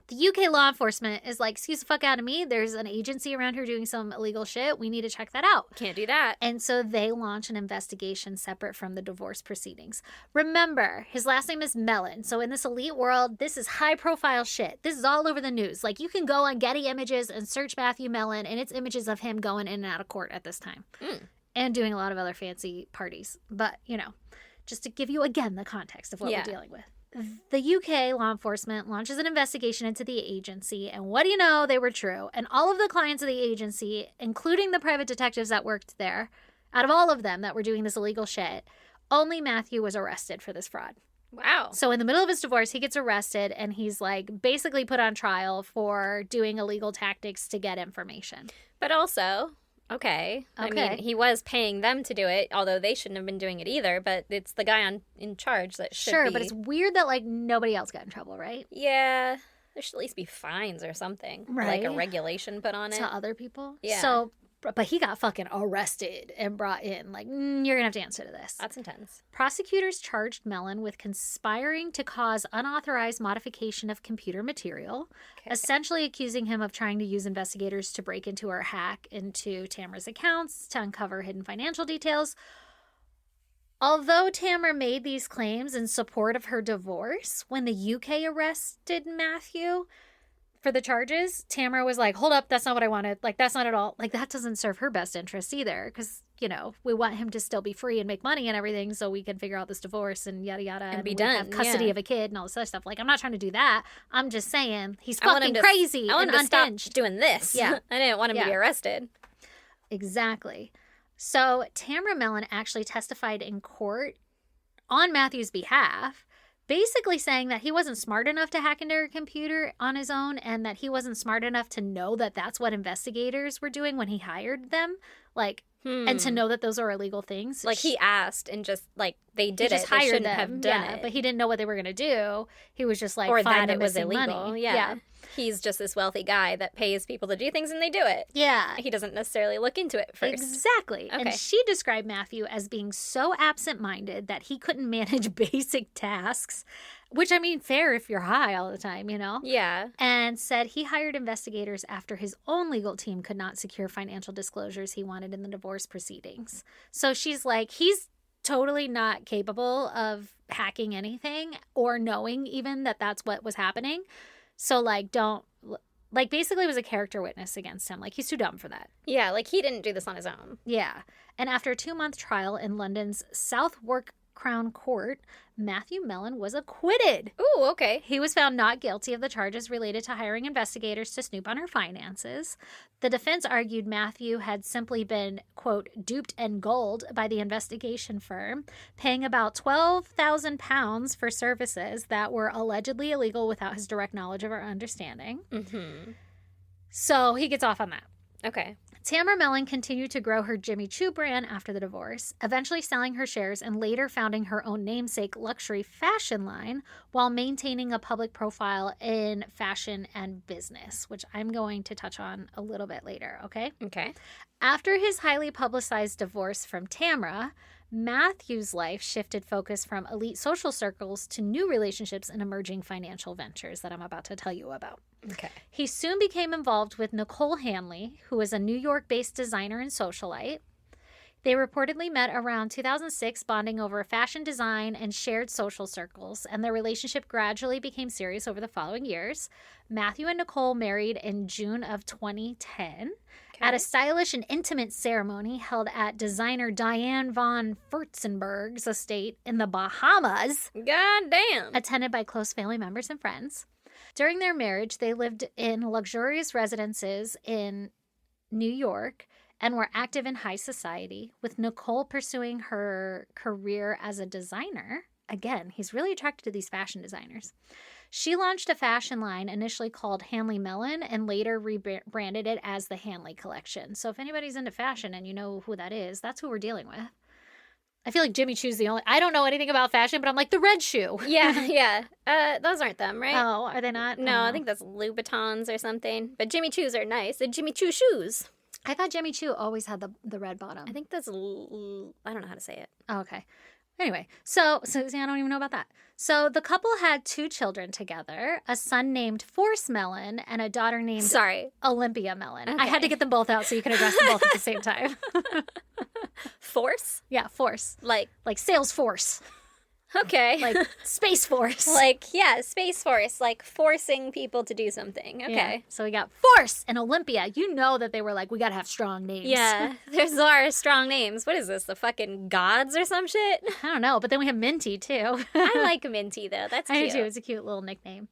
the UK law enforcement is like, excuse the fuck out of me. There's an agency around here doing some illegal shit. We need to check that out.
Can't do that.
And so they launch an investigation separate from the divorce proceedings. Remember, his last name is Mellon. So in this elite world, this is high profile shit. This is all over the news. Like, you can go on Getty Images and search Matthew Mellon, and it's images of him going in and out of court at this time. And doing a lot of other fancy parties. But, just to give you, again, the context of what we're dealing with. The UK law enforcement launches an investigation into the agency, and what do you know? They were true. And all of the clients of the agency, including the private detectives that worked there, out of all of them that were doing this illegal shit, only Matthew was arrested for this fraud.
Wow.
So in the middle of his divorce, he gets arrested, and he's like basically put on trial for doing illegal tactics to get information.
But also... Okay. I mean, he was paying them to do it, although they shouldn't have been doing it either, but it's the guy in charge that should be.
Sure, but it's weird that, like, nobody else got in trouble, right?
Yeah. There should at least be fines or something.
Right.
Like a regulation put on it.
To other people?
Yeah.
So, but he got fucking arrested and brought in. Like, you're going to have to answer to this.
That's intense.
Prosecutors charged Mellon with conspiring to cause unauthorized modification of computer material, essentially accusing him of trying to use investigators to break into or hack into Tamara's accounts to uncover hidden financial details. Although Tamara made these claims in support of her divorce, when the UK arrested Matthew for the charges, Tamara was like, hold up, that's not what I wanted. Like, that's not at all. Like, that doesn't serve her best interest either, because, we want him to still be free and make money and everything so we can figure out this divorce and yada, yada.
And be done.
Have custody of a kid and all this other stuff. Like, I'm not trying to do that. I'm just saying he's
I want him
crazy
I want
and
him to
unhinged.
stop doing this.
Yeah.
I didn't want him to be arrested.
Exactly. So Tamara Mellon actually testified in court on Matthew's behalf, basically saying that he wasn't smart enough to hack into her computer on his own, and that he wasn't smart enough to know that that's what investigators were doing when he hired them. Like, and to know that those are illegal things.
Like, he asked and just, like, they did
he just
it. They
hired
shouldn't
them.
have done it.
But he didn't know what they were going to do. He was just like,
or
fine,
that it was illegal.
Money.
Yeah. He's just this wealthy guy that pays people to do things and they do it.
Yeah.
He doesn't necessarily look into it first.
Exactly.
Okay.
And she described Matthew as being so absent-minded that he couldn't manage basic tasks, which, I mean, fair if you're high all the time,
Yeah.
And said he hired investigators after his own legal team could not secure financial disclosures he wanted in the divorce proceedings. So she's like, he's totally not capable of hacking anything or knowing even that that's what was happening. So, like, basically it was a character witness against him. Like, he's too dumb for that.
Yeah, like, he didn't do this on his own.
Yeah. And after a 2-month trial in London's Southwark Crown Court, Matthew Mellon was acquitted.
Ooh, okay.
He was found not guilty of the charges related to hiring investigators to snoop on her finances. The defense argued Matthew had simply been, quote, duped and gulled by the investigation firm, paying about £12,000 for services that were allegedly illegal without his direct knowledge of or understanding.
Mm-hmm.
So he gets off on that.
Okay.
Tamara Mellon continued to grow her Jimmy Choo brand after the divorce, eventually selling her shares and later founding her own namesake luxury fashion line while maintaining a public profile in fashion and business, which I'm going to touch on a little bit later, okay?
Okay.
After his highly publicized divorce from Tamara, Matthew's life shifted focus from elite social circles to new relationships and emerging financial ventures that I'm about to tell you about.
Okay.
He soon became involved with Nicole Hanley, who is a New York-based designer and socialite. They reportedly met around 2006, bonding over fashion design and shared social circles, and their relationship gradually became serious over the following years. Matthew and Nicole married in June of 2010 at a stylish and intimate ceremony held at designer Diane von Furstenberg's estate in the Bahamas.
God damn.
Attended by close family members and friends. During their marriage, they lived in luxurious residences in New York and were active in high society, with Nicole pursuing her career as a designer. Again, he's really attracted to these fashion designers. She launched a fashion line initially called Matthew Mellon and later rebranded it as the Hanley Collection. So if anybody's into fashion and you know who that is, that's who we're dealing with. I feel like Jimmy Choo's the only... I don't know anything about fashion, but I'm like, the red shoe.
Yeah. Those aren't them, right?
Oh, are they not?
No, I think that's Louboutins or something. But Jimmy Choo's are nice. They're Jimmy Choo shoes.
I thought Jimmy Choo always had the red bottom.
I think that's... I don't know how to say it.
Oh, okay. Anyway, so see, I don't even know about that. So the couple had 2 children together, a son named Force Mellon and a daughter named Olympia Mellon. Okay. I had to get them both out so you can address them both at the same time.
Force?
Yeah, force.
Like
Salesforce.
Okay.
Like Space Force.
Space Force. Like forcing people to do something. Okay.
Yeah. So we got Force and Olympia. You know that they were like, we got to have strong names.
Yeah. There's our strong names. What is this? The fucking gods or some shit?
I don't know. But then we have Minty, too.
I like Minty, though. That's cute.
I do, too. It's a cute little nickname.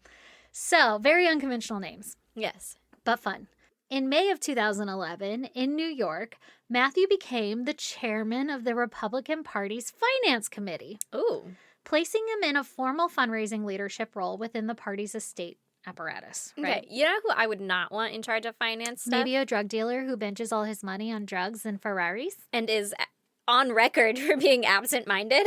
So, very unconventional names.
Yes.
But fun. In May of 2011, in New York, Matthew became the chairman of the Republican Party's Finance Committee.
Ooh.
Placing him in a formal fundraising leadership role within the party's estate apparatus. Right?
Okay, you know who I would not want in charge of finance stuff?
Maybe a drug dealer who binges all his money on drugs and Ferraris.
And is on record for being absent-minded.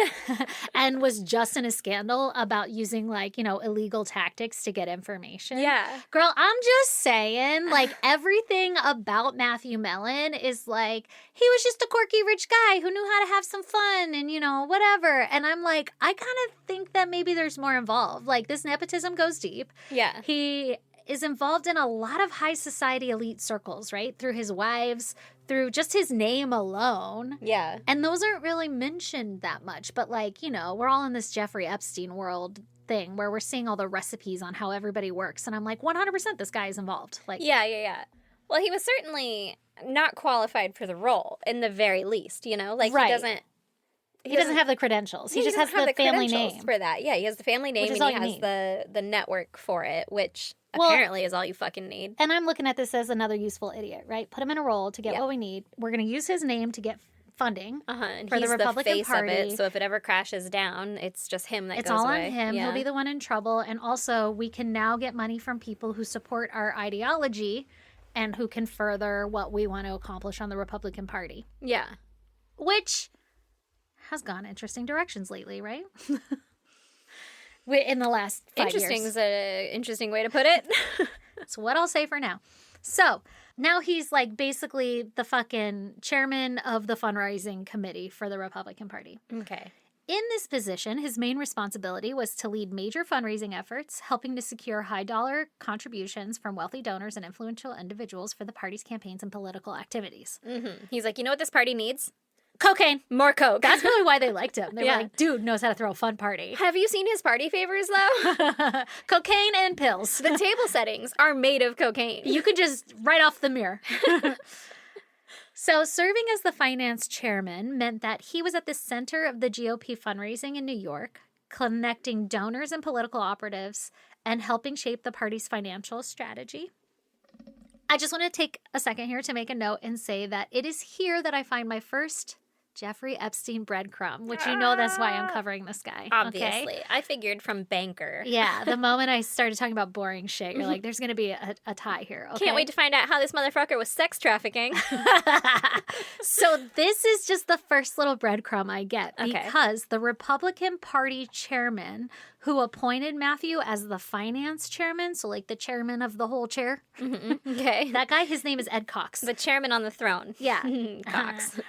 And was just in a scandal about using, illegal tactics to get information.
Yeah.
Girl, I'm just saying, everything about Matthew Mellon is like, he was just a quirky rich guy who knew how to have some fun and, whatever. And I'm like, I kind of think that maybe there's more involved. This nepotism goes deep.
Yeah.
He is involved in a lot of high society elite circles, right? Through his wives, through just his name alone.
Yeah.
And those aren't really mentioned that much. But we're all in this Jeffrey Epstein world thing where we're seeing all the recipes on how everybody works. And I'm like, 100% this guy is involved.
Yeah. Well, he was certainly not qualified for the role in the very least,
Right. He doesn't have the credentials. He just has the family name.
For that. Yeah, he has the family name and he has the network for it, which apparently is all you fucking need.
And I'm looking at this as another useful idiot, right? Put him in a role to get what we need. We're going to use his name to get funding
and
for the Republican
face
Party.
Of it, so if it ever crashes down, it's just him that
goes
away.
It's all on him. Yeah. He'll be the one in trouble. And also, we can now get money from people who support our ideology and who can further what we want to accomplish on the Republican Party.
Yeah.
Which has gone interesting directions lately, right? In the last 5 years.
Interesting is an interesting way to put it.
That's what I'll say for now. So, now he's basically the fucking chairman of the fundraising committee for the Republican Party.
Okay.
In this position, his main responsibility was to lead major fundraising efforts, helping to secure high-dollar contributions from wealthy donors and influential individuals for the party's campaigns and political activities.
Mm-hmm. He's like, you know what this party needs?
Cocaine.
More coke.
That's really why they liked him. They were like, dude knows how to throw a fun party.
Have you seen his party favors, though?
Cocaine and pills.
The table settings are made of cocaine.
You could just write off the mirror. So serving as the finance chairman meant that he was at the center of the GOP fundraising in New York, connecting donors and political operatives and helping shape the party's financial strategy. I just want to take a second here to make a note and say that it is here that I find my first Jeffrey Epstein breadcrumb, which you know that's why I'm covering this guy.
Obviously.
Okay?
I figured from banker.
Yeah, the moment I started talking about boring shit, you're like, there's going to be a tie here. Okay?
Can't wait to find out how this motherfucker was sex trafficking.
So this is just the first little breadcrumb I get because the Republican Party chairman who appointed Matthew as the finance chairman, so like the chairman of the whole chair.
Okay.
That guy, his name is Ed Cox.
The chairman on the throne.
Yeah.
Cox.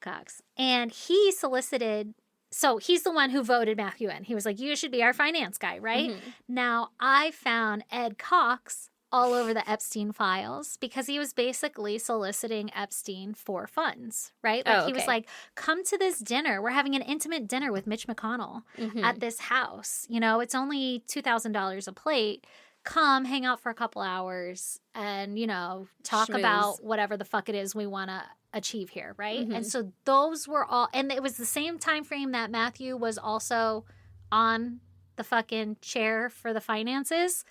Cox. And he solicited, so he's the one who voted Matthew in. He was like, you should be our finance guy, right? Now, I found Ed Cox all over the Epstein files because he was basically soliciting Epstein for funds, right? Like he was like, come to this dinner. We're having an intimate dinner with Mitch McConnell at this house. You know, it's only $2,000 a plate. Come hang out for a couple hours and, you know, talk about whatever the fuck it is we want to achieve here, right? And so those were all, and it was the same time frame that Matthew was also on the fucking chair for the finances.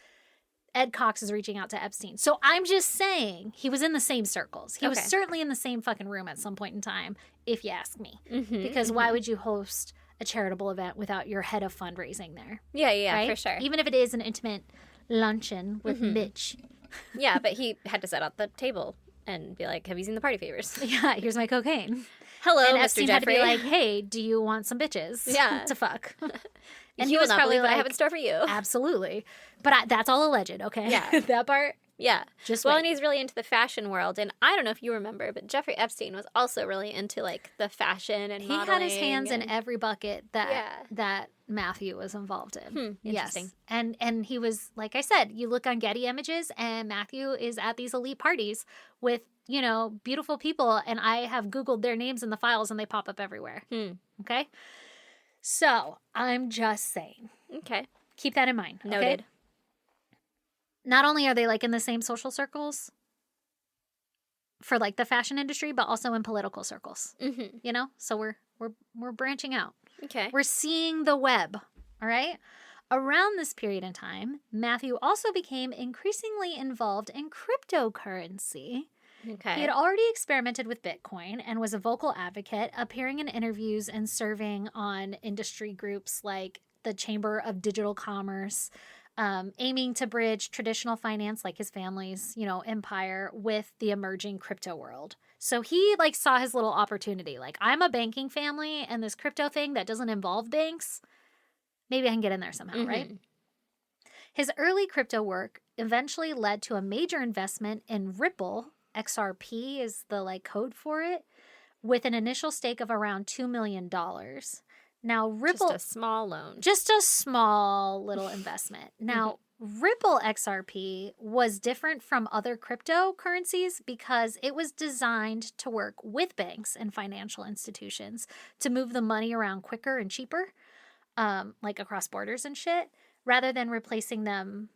Ed Cox is reaching out to Epstein. So I'm just saying he was in the same circles. He was certainly in the same fucking room at some point in time, if you ask me. Because why would you host a charitable event without your head of fundraising there?
Yeah,
right?
For sure.
Even if it is an intimate luncheon with Mitch.
Yeah, but he had to set out the table and be like, have you seen the party favors?
Yeah, here's my cocaine.
Hello,
and
Mr.
Epstein
Jeffrey.
had to be like, hey, do you want some bitches to fuck?
And he was probably what I have in store for you.
Absolutely. But that's all alleged, okay?
Yeah.
That part?
Yeah.
Just
well,
wait.
And he's really into the fashion world. And I don't know if you remember, but Jeffrey Epstein was also really into, like, the fashion and modeling.
He had his hands in every bucket that Matthew was involved in.
Interesting.
Yes. And he was, like I said, you look on Getty Images and Matthew is at these elite parties with, you know, beautiful people. And I have Googled their names in the files and they pop up everywhere. Okay? So, I'm just saying.
Okay.
Keep that in mind. Okay?
Noted.
Not only are they like in the same social circles for like the fashion industry, but also in political circles. You know? So we're branching out.
Okay.
We're seeing the web. All right? Around this period in time, Matthew also became increasingly involved in cryptocurrency.
Okay.
He had already experimented with Bitcoin and was a vocal advocate, appearing in interviews and serving on industry groups like the Chamber of Digital Commerce, aiming to bridge traditional finance like his family's, you know, empire with the emerging crypto world. So he like saw his little opportunity. Like, I'm a banking family and this crypto thing that doesn't involve banks, maybe I can get in there somehow, right? His early crypto work eventually led to a major investment in Ripple. XRP is the like code for it, with an initial stake of around $2 million. Now, Ripple...
Just a small loan.
Just a small little investment. Now, Ripple XRP was different from other cryptocurrencies because it was designed to work with banks and financial institutions to move the money around quicker and cheaper, like across borders and shit, rather than replacing them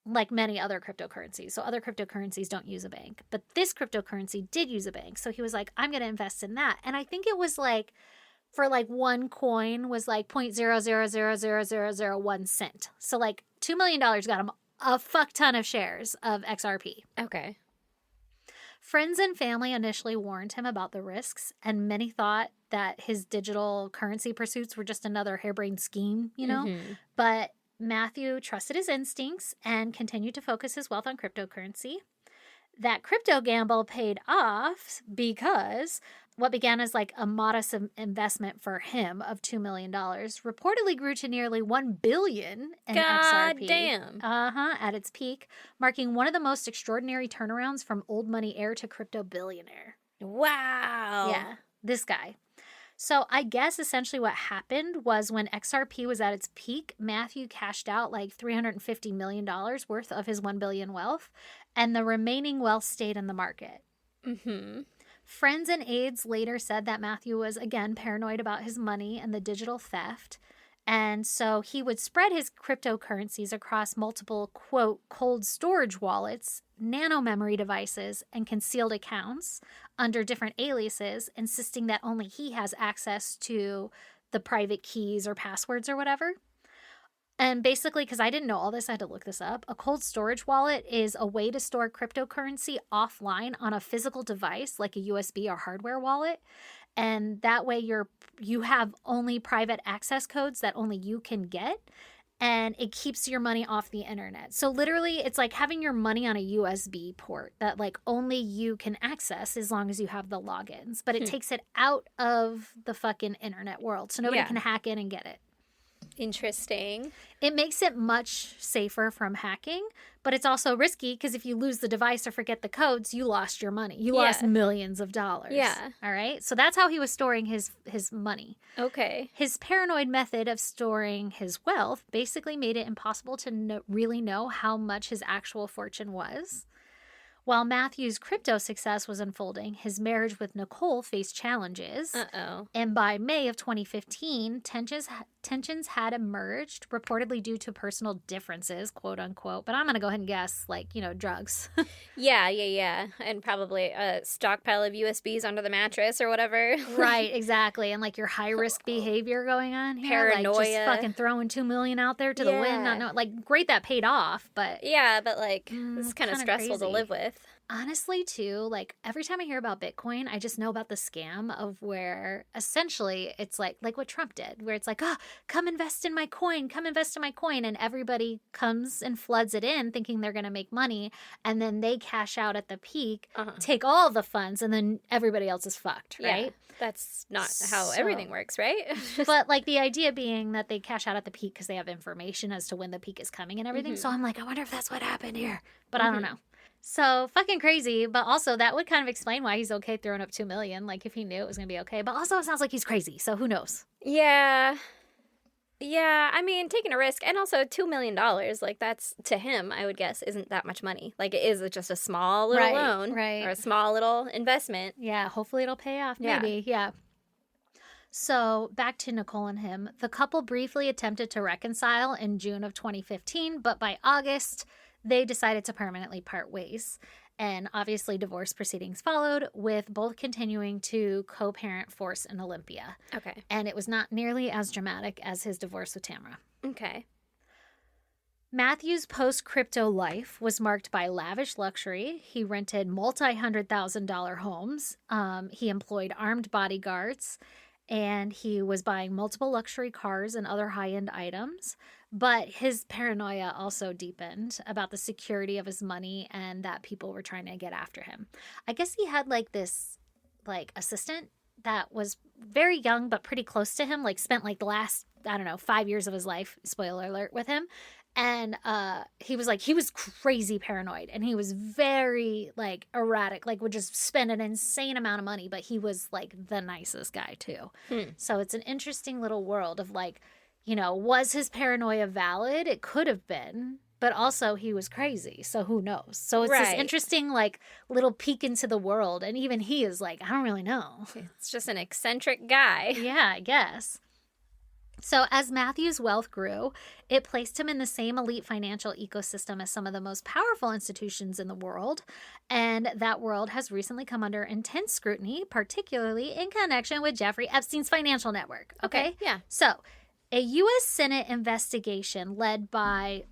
like many other cryptocurrencies. So other cryptocurrencies don't use a bank, but this cryptocurrency did use a bank. So he was like, I'm going to invest in that. And I think it was like, for like one coin was like 0.0000001 cent. So like $2 million got him a fuck ton of shares of XRP.
Okay.
Friends and family initially warned him about the risks, and many thought that his digital currency pursuits were just another harebrained scheme, you know? But Matthew trusted his instincts and continued to focus his wealth on cryptocurrency. That crypto gamble paid off because what began as like a modest investment for him of $2 million reportedly grew to nearly $1 billion in
God
XRP.
damn.
At its peak, marking one of the most extraordinary turnarounds from old money heir to crypto billionaire.
Wow.
Yeah, this guy. So I guess essentially what happened was when XRP was at its peak, Matthew cashed out like $350 million worth of his $1 billion wealth, and the remaining wealth stayed in the market. Friends and aides later said that Matthew was, again, paranoid about his money and the digital theft, and so he would spread his cryptocurrencies across multiple, quote, cold storage wallets, nano memory devices, and concealed accounts under different aliases, insisting that only he has access to the private keys or passwords or whatever. And basically, because I didn't know all this, I had to look this up. A cold storage wallet is a way to store cryptocurrency offline on a physical device like a USB or hardware wallet. And that way you have only private access codes that only you can get. And it keeps your money off the internet. So literally, it's like having your money on a USB port that like only you can access as long as you have the logins. But it takes it out of the fucking internet world. So nobody can hack in and get it.
Interesting.
It makes it much safer from hacking, but it's also risky because if you lose the device or forget the codes, you lost your money. You lost millions of dollars.
Yeah.
All right. So that's how he was storing his money.
Okay.
His paranoid method of storing his wealth basically made it impossible to really know how much his actual fortune was. While Matthew's crypto success was unfolding, his marriage with Nicole faced challenges.
Uh-oh.
And by May of 2015, tensions had emerged, reportedly due to personal differences, quote unquote. But I'm going to go ahead and guess, like, drugs.
Yeah. And probably a stockpile of USBs under the mattress or whatever.
Right, exactly. And, like, your high-risk behavior going on here.
Paranoia.
Like, just fucking throwing $2 million out there to the wind. Like, great that paid off, but...
Yeah, but, like, this is kind of stressful to live with.
Honestly, too, like, every time I hear about Bitcoin, I just know about the scam of where, essentially, it's like what Trump did, where it's like, oh, come invest in my coin, and everybody comes and floods it in thinking they're going to make money, and then they cash out at the peak, take all the funds, and then everybody else is fucked, right?
Yeah, that's not how everything works, right?
But, like, the idea being that they cash out at the peak because they have information as to when the peak is coming and everything, so I'm like, I wonder if that's what happened here, but I don't know. So fucking crazy, but also that would kind of explain why he's okay throwing up $2 million, like if he knew it was going to be okay. But also it sounds like he's crazy, so who knows?
Yeah, I mean, taking a risk, and also $2 million, like that's, to him, I would guess, isn't that much money. Like it is just a small little loan or a small little investment.
Yeah, hopefully it'll pay off, maybe, yeah. So back to Nicole and him. The couple briefly attempted to reconcile in June of 2015, but by August... they decided to permanently part ways. And obviously divorce proceedings followed, with both continuing to co-parent Force in Olympia.
Okay.
And it was not nearly as dramatic as his divorce with Tamara.
Okay.
Matthew's post-crypto life was marked by lavish luxury. He rented multi-$100,000 homes. He employed armed bodyguards. And he was buying multiple luxury cars and other high-end items. But his paranoia also deepened about the security of his money and that people were trying to get after him. I guess he had like this assistant that was very young but pretty close to him, like spent like the last, 5 years of his life, spoiler alert, with him. And he was crazy paranoid, and he was very like erratic, like would just spend an insane amount of money, but he was like the nicest guy too. So it's an interesting little world of like, was his paranoia valid? It could have been, but also he was crazy. So who knows? So it's this interesting like little peek into the world. And even he is like, I don't really know.
It's just an eccentric guy.
Yeah, I guess. So as Matthew's wealth grew, it placed him in the same elite financial ecosystem as some of the most powerful institutions in the world. And that world has recently come under intense scrutiny, particularly in connection with Jeffrey Epstein's financial network. Okay?
Yeah.
So a U.S. Senate investigation led by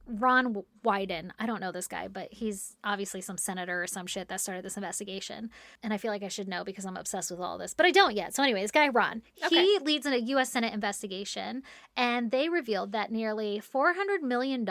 Ron Wyden, I don't know this guy, but he's obviously some senator or some shit that started this investigation. And I feel like I should know because I'm obsessed with all this, but I don't yet. So anyway, this guy, Ron, he leads a U.S. Senate investigation, and they revealed that nearly $400 million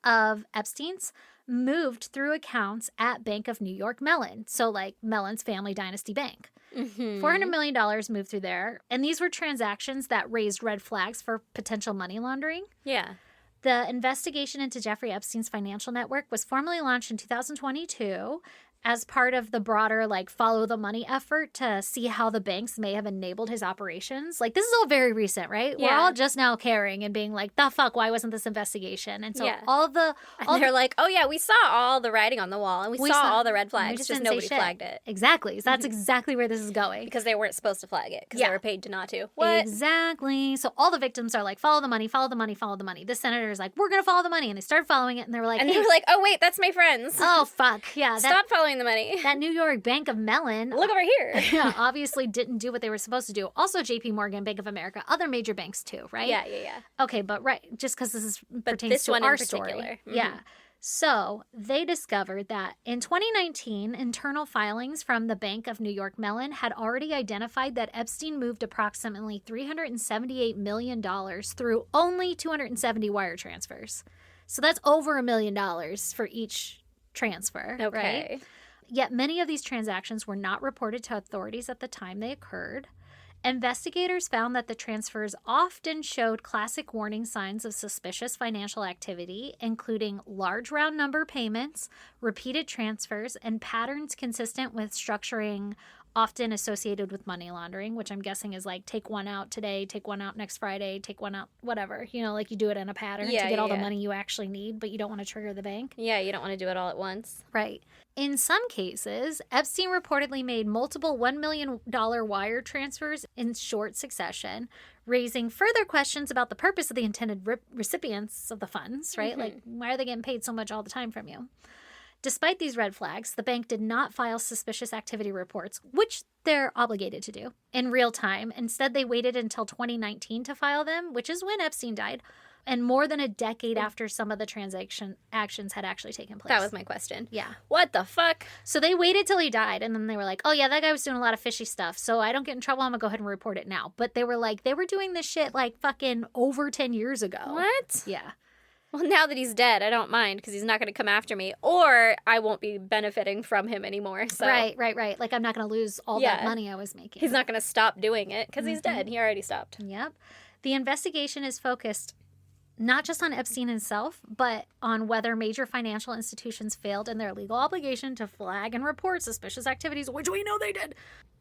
of Epstein's moved through accounts at Bank of New York Mellon. So like Mellon's family dynasty bank. $400 million moved through there. And these were transactions that raised red flags for potential money laundering.
Yeah.
The investigation into Jeffrey Epstein's financial network was formally launched in 2022 as part of the broader, like, follow the money effort to see how the banks may have enabled his operations. Like, this is all very recent, right? Yeah. We're all just now caring and being like, the fuck, why wasn't this investigation? And so
they're like, oh, yeah, we saw all the writing on the wall, and we saw all the red flags, just nobody flagged it.
Exactly. So that's exactly where this is going.
Because they weren't supposed to flag it, because they were paid to not to. What?
Exactly. So all the victims are like, follow the money, follow the money, follow the money. This senator is like, we're going to follow the money. And they started following it, and they were like,
and they were like, oh, wait, that's my friends.
Oh, fuck. Yeah.
Stop following the money.
That New York Bank of Mellon.
Look over here.
Yeah, obviously didn't do what they were supposed to do. Also JP Morgan, Bank of America, other major banks too, right?
Yeah.
Okay, but just because this pertains to our story.
Mm-hmm.
Yeah. So they discovered that in 2019, internal filings from the Bank of New York Mellon had already identified that Epstein moved approximately $378 million through only 270 wire transfers. So that's over $1 million for each transfer,
Okay.
right? Yet many of these transactions were not reported to authorities at the time they occurred. Investigators found that the transfers often showed classic warning signs of suspicious financial activity, including large round number payments, repeated transfers, and patterns consistent with structuring often associated with money laundering, which I'm guessing is like take one out today, take one out next Friday, take one out, whatever. You know, like you do it in a pattern to get all the money you actually need, but you don't want to trigger the bank.
Yeah, you don't want to do it all at once.
Right. In some cases, Epstein reportedly made multiple $1 million wire transfers in short succession, raising further questions about the purpose of the intended recipients of the funds, right? Like, why are they getting paid so much all the time from you? Despite these red flags, the bank did not file suspicious activity reports, which they're obligated to do, in real time. Instead, they waited until 2019 to file them, which is when Epstein died, and more than a decade after some of the transaction actions had actually taken place.
That was my question.
Yeah.
What the fuck?
So they waited till he died, and then they were like, oh, yeah, that guy was doing a lot of fishy stuff, so I don't get in trouble, I'm gonna go ahead and report it now. But they were like, they were doing this shit like fucking over 10 years ago.
What?
Yeah.
Well, now that he's dead, I don't mind because he's not going to come after me, or I won't be benefiting from him anymore. So.
Right. Like, I'm not going to lose all that money I was making.
He's not going to stop doing it because he's dead. He already stopped.
Yep. The investigation is focused not just on Epstein himself, but on whether major financial institutions failed in their legal obligation to flag and report suspicious activities, which we know they did,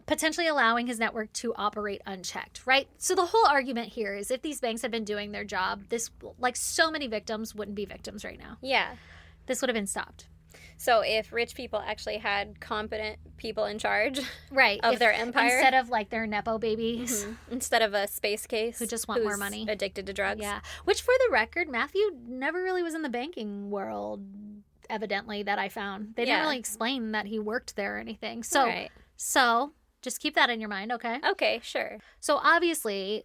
potentially allowing his network to operate unchecked, right? So the whole argument here is if these banks had been doing their job, this, like, so many victims wouldn't be victims right now.
Yeah.
This would have been stopped.
So if rich people actually had competent people in charge
right.
of their empire.
Instead of, like, their Nepo babies.
Instead of a space case.
Who just want more money.
Addicted to drugs.
Yeah. Which, for the record, Matthew never really was in the banking world, evidently, that I found. They didn't really explain that he worked there or anything. So, so just keep that in your mind, okay?
Okay, sure.
So obviously,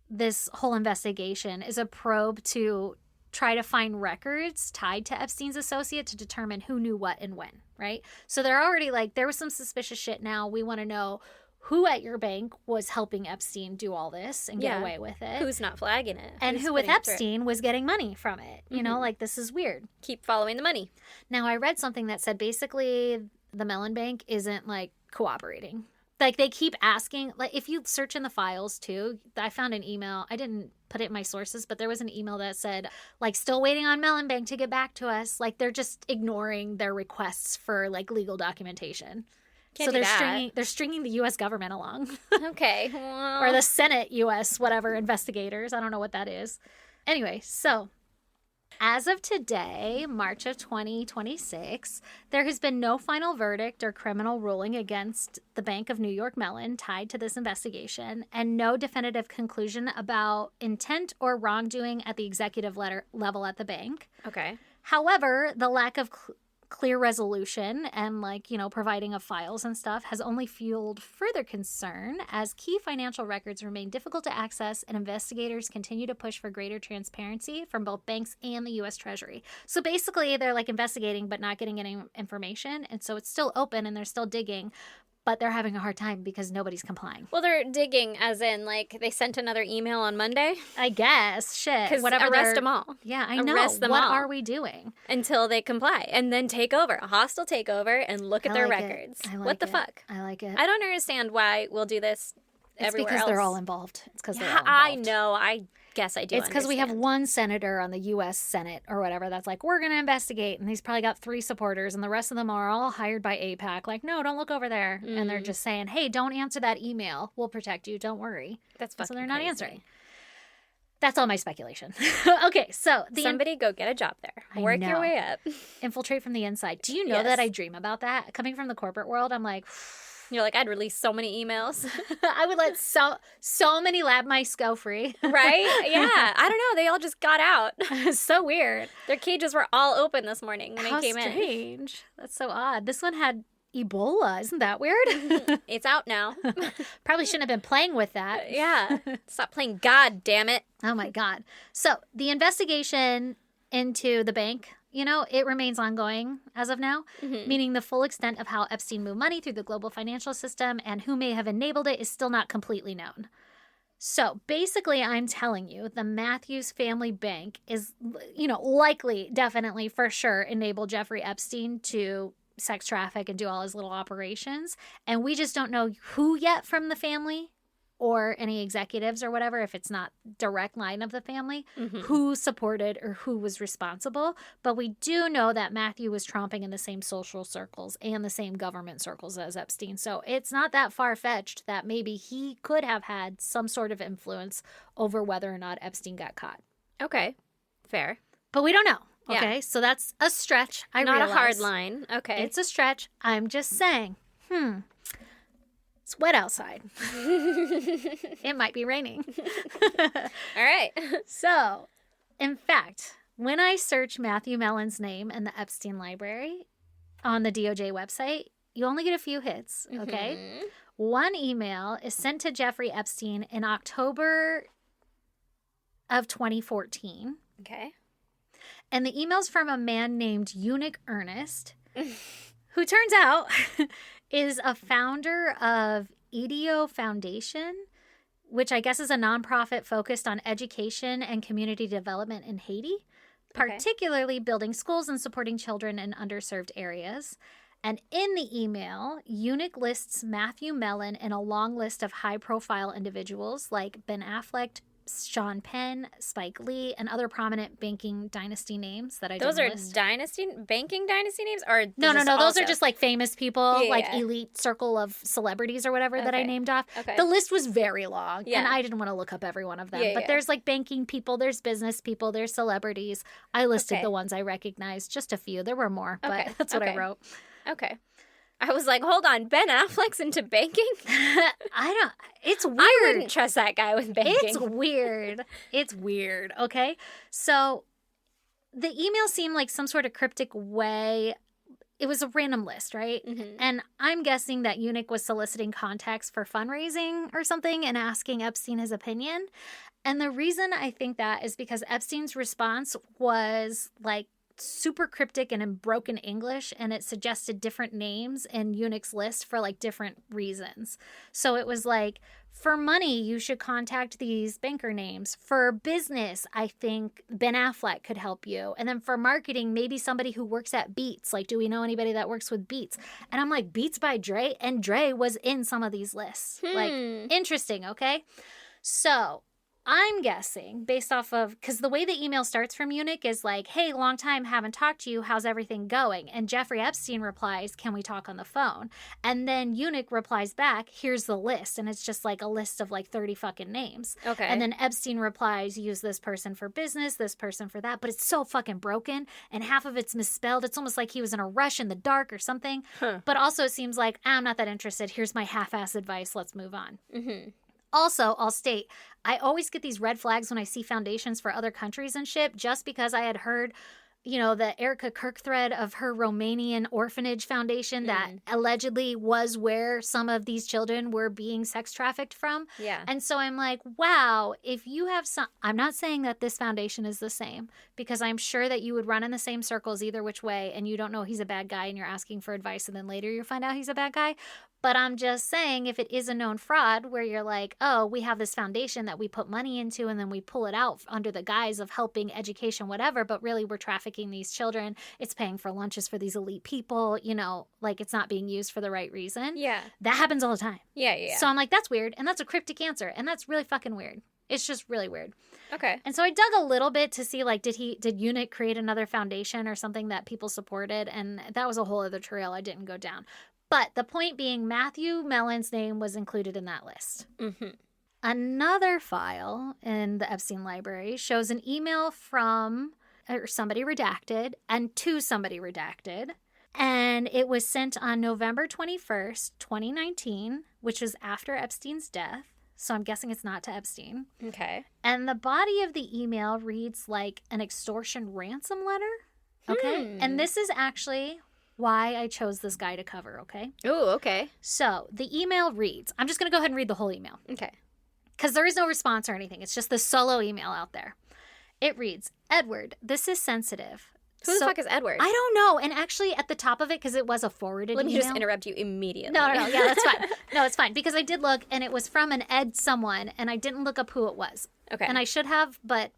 this whole investigation is a probe to try to find records tied to Epstein's associate to determine who knew what and when, right? So they're already like, there was some suspicious shit now. We want to know who at your bank was helping Epstein do all this and get away with it.
Who's not flagging it.
And who with Epstein was getting money from it. You know, like, this is weird.
Keep following the money.
Now, I read something that said basically the Mellon Bank isn't, like, cooperating. Like, they keep asking, like, if you search in the files too, I found an email. I didn't put it in my sources, but there was an email that said, like, still waiting on Mellon Bank to get back to us. Like, they're just ignoring their requests for, like, legal documentation.
Can't do that.
They're stringing the U.S. government along.
Okay. Well.
Or the Senate U.S. whatever investigators. I don't know what that is. Anyway, so as of today, March of 2026, there has been no final verdict or criminal ruling against the Bank of New York Mellon tied to this investigation, and no definitive conclusion about intent or wrongdoing at the executive level at the bank.
Okay.
However, the lack of clear resolution and, like, you know, providing of files and stuff has only fueled further concern as key financial records remain difficult to access and investigators continue to push for greater transparency from both banks and the U.S. Treasury. So basically they're, like, investigating but not getting any information, and so it's still open and they're still digging, but they're having a hard time because nobody's complying.
Well, they're digging as in, like, they sent another email on Monday?
I guess. Shit.
Because arrest them all.
Yeah, I know.
Arrest them
what
all.
are we doing?
Until they comply. And then take over. A hostile takeover and look at their records. What the fuck?
I like it.
I don't understand why we'll do this everywhere else.
It's because they're all involved. It's because they're all involved.
I know. I guess I do
It's because we have one senator on the U.S. Senate or whatever that's like, we're going to investigate. And he's probably got 3 supporters. And the rest of them are all hired by AIPAC. Like, no, don't look over there. And they're just saying, hey, don't answer that email. We'll protect you. Don't worry.
That's fucking
So they're not
crazy.
answering. That's all my speculation. Okay, so
somebody go get a job there. Work your way up.
Infiltrate from the inside. Do you know that I dream about that? Coming from the corporate world, I'm like...
You're like, I'd release so many emails.
I would let so many lab mice go free.
Right? Yeah. I don't know. They all just got out.
It's so weird.
Their cages were all open this morning when I came in.
How strange. That's so odd. This one had Ebola. Isn't that weird?
It's out now.
Probably shouldn't have been playing with that.
Yeah. Stop playing God, damn it.
Oh my God. So the investigation into the bank, it remains ongoing as of now, meaning the full extent of how Epstein moved money through the global financial system and who may have enabled it is still not completely known. So basically, I'm telling you, the Matthews family bank is, likely, definitely, for sure, enabled Jeffrey Epstein to sex traffic and do all his little operations. And we just don't know who yet from the family or any executives or whatever, if it's not direct line of the family, who supported or who was responsible. But we do know that Matthew was tromping in the same social circles and the same government circles as Epstein. So it's not that far-fetched that maybe he could have had some sort of influence over whether or not Epstein got caught.
Okay, fair.
But we don't know. Okay, so that's a stretch. I
realize.
Not a
hard line. Okay.
It's a stretch. I'm just saying, it's wet outside. It might be raining.
All right.
So, in fact, when I search Matthew Mellon's name in the Epstein library on the DOJ website, you only get a few hits, okay? One email is sent to Jeffrey Epstein in October of 2014.
Okay.
And the email's from a man named Eunuch Ernest, who turns out is a founder of EDO Foundation, which I guess is a nonprofit focused on education and community development in Haiti, particularly building schools and supporting children in underserved areas. And in the email, Eunuch lists Matthew Mellon in a long list of high-profile individuals like Ben Affleck, Sean Penn, Spike Lee, and other prominent banking dynasty names that I didn't list.
Those are banking dynasty names? Or
No. Those are just like famous people, elite circle of celebrities or whatever that I named off.
Okay.
The list was very long, and I didn't want to look up every one of them. But there's like banking people, there's business people, there's celebrities. I listed the ones I recognized, just a few. There were more, but that's what I wrote.
Okay. I was like, hold on, Ben Affleck's into banking?
It's weird.
I wouldn't trust that guy with banking.
It's weird, okay? So the email seemed like some sort of cryptic way. It was a random list, right? And I'm guessing that Eunuch was soliciting contacts for fundraising or something and asking Epstein his opinion. And the reason I think that is because Epstein's response was like super cryptic and in broken English, and it suggested different names in Eunuch's list for like different reasons. So it was like, for money, you should contact these banker names. For business, I think Ben Affleck could help you. And then for marketing, maybe somebody who works at Beats. Like, do we know anybody that works with Beats? And I'm like, Beats by Dre? And Dre was in some of these lists. Like, interesting, okay? So I'm guessing based off of, because the way the email starts from Eunuch is like, hey, long time, haven't talked to you. How's everything going? And Jeffrey Epstein replies, can we talk on the phone? And then Eunuch replies back, here's the list. And it's just like a list of like 30 fucking names.
Okay.
And then Epstein replies, use this person for business, this person for that. But it's so fucking broken. And half of it's misspelled. It's almost like he was in a rush in the dark or something. But also it seems like, I'm not that interested. Here's my half-ass advice. Let's move on. Also, I'll state, I always get these red flags when I see foundations for other countries and shit, just because I had heard, the Erica Kirk thread of her Romanian orphanage foundation that allegedly was where some of these children were being sex trafficked from.
Yeah.
And so I'm like, wow, if you have some, I'm not saying that this foundation is the same, because I'm sure that you would run in the same circles either which way, and you don't know he's a bad guy and you're asking for advice, and then later you find out he's a bad guy. But I'm just saying, if it is a known fraud where you're like, oh, we have this foundation that we put money into and then we pull it out under the guise of helping education, whatever, but really we're trafficking these children. It's paying for lunches for these elite people, like it's not being used for the right reason.
Yeah.
That happens all the time.
Yeah.
So I'm like, that's weird. And that's a cryptic answer. And that's really fucking weird. It's just really weird.
Okay.
And so I dug a little bit to see, like, did Eunuch create another foundation or something that people supported? And that was a whole other trail I didn't go down. But the point being, Matthew Mellon's name was included in that list. Another file in the Epstein library shows an email from somebody redacted and to somebody redacted. And it was sent on November 21st, 2019, which was after Epstein's death. So I'm guessing it's not to Epstein.
Okay.
And the body of the email reads like an extortion ransom letter. Okay. And this is actually why I chose this guy to cover, okay?
Oh, okay.
So the email reads, I'm just going to go ahead and read the whole email.
Okay.
Because there is no response or anything. It's just the solo email out there. It reads, Edward, this is sensitive.
Who the fuck is Edward?
I don't know. And actually at the top of it, because it was a forwarded email.
Let me just interrupt you immediately.
No. Yeah, that's fine. No, it's fine. Because I did look, and it was from an Ed someone, and I didn't look up who it was.
Okay.
And I should have, but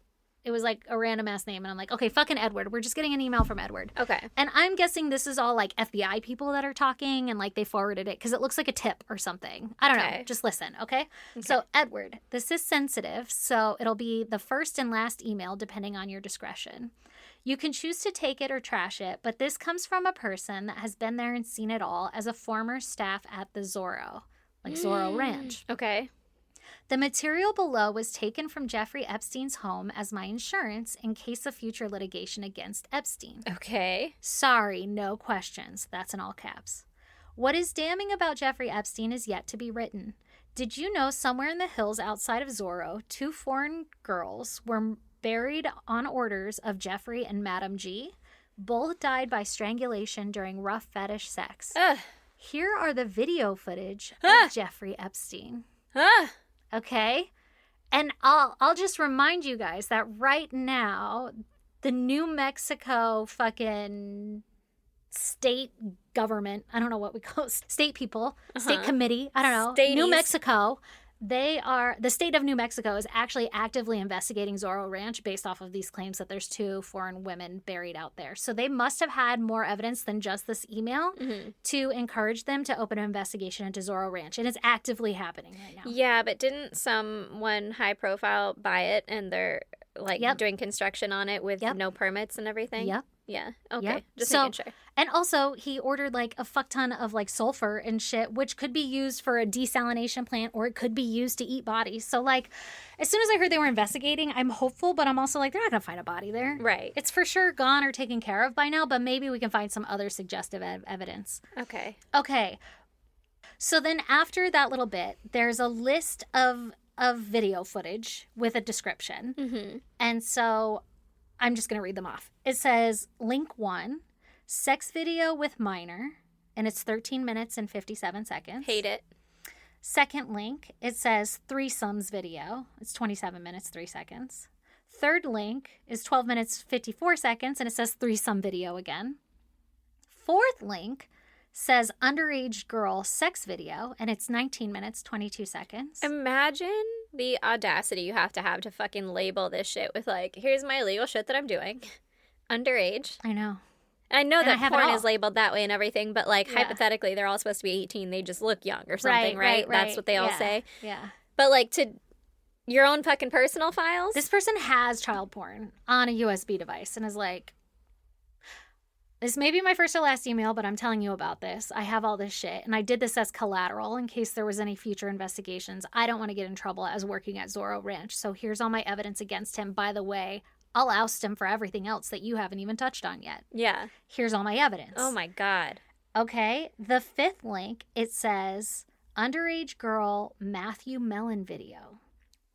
it was like a random ass name. And I'm like, okay, fucking Edward. We're just getting an email from Edward.
Okay.
And I'm guessing this is all like FBI people that are talking, and like they forwarded it because it looks like a tip or something. I don't know. Just listen, okay? So, Edward, this is sensitive, so it'll be the first and last email depending on your discretion. You can choose to take it or trash it, but this comes from a person that has been there and seen it all as a former staff at the Zorro, like Zorro Ranch.
Okay.
The material below was taken from Jeffrey Epstein's home as my insurance in case of future litigation against Epstein.
Okay.
Sorry, no questions. That's in all caps. What is damning about Jeffrey Epstein is yet to be written. Did you know somewhere in the hills outside of Zorro, 2 foreign girls were buried on orders of Jeffrey and Madam G? Both died by strangulation during rough fetish sex. Here are the video footage of Jeffrey Epstein. Okay? And I'll just remind you guys that right now, the New Mexico fucking state government, I don't know what we call it, state people, state committee, I don't know,
Stadies.
New Mexico, the state of New Mexico is actually actively investigating Zorro Ranch based off of these claims that there's 2 foreign women buried out there. So they must have had more evidence than just this email to encourage them to open an investigation into Zorro Ranch. And it's actively happening right now.
Yeah, but didn't someone high profile buy it and they're like doing construction on it with no permits and everything?
Yep.
Yeah. Okay.
Yep.
Just making sure.
And also, he ordered like a fuck ton of like sulfur and shit, which could be used for a desalination plant or it could be used to eat bodies. So like, as soon as I heard they were investigating, I'm hopeful, but I'm also like, they're not going to find a body there.
Right.
It's for sure gone or taken care of by now, but maybe we can find some other suggestive evidence.
Okay.
Okay. So then after that little bit, there's a list of video footage with a description. And so I'm just going to read them off. It says, link 1, sex video with minor, and it's 13 minutes and 57 seconds.
Hate it.
Second link, it says threesomes video. It's 27 minutes, 3 seconds. Third link is 12 minutes, 54 seconds, and it says threesome video again. Fourth link says underage girl sex video, and it's 19 minutes, 22 seconds.
Imagine the audacity you have to fucking label this shit with like, here's my illegal shit that I'm doing. Underage.
I know.
I know that porn is labeled that way and everything, but like hypothetically, they're all supposed to be 18. They just look young or something, right? That's what they all say.
Yeah.
But like to your own fucking personal files?
This person has child porn on a USB device and is like, this may be my first or last email, but I'm telling you about this. I have all this shit, and I did this as collateral in case there was any future investigations. I don't want to get in trouble as working at Zorro Ranch, so here's all my evidence against him. By the way, I'll oust him for everything else that you haven't even touched on yet.
Yeah.
Here's all my evidence.
Oh, my God.
Okay. The fifth link, it says, underage girl Matthew Mellon video.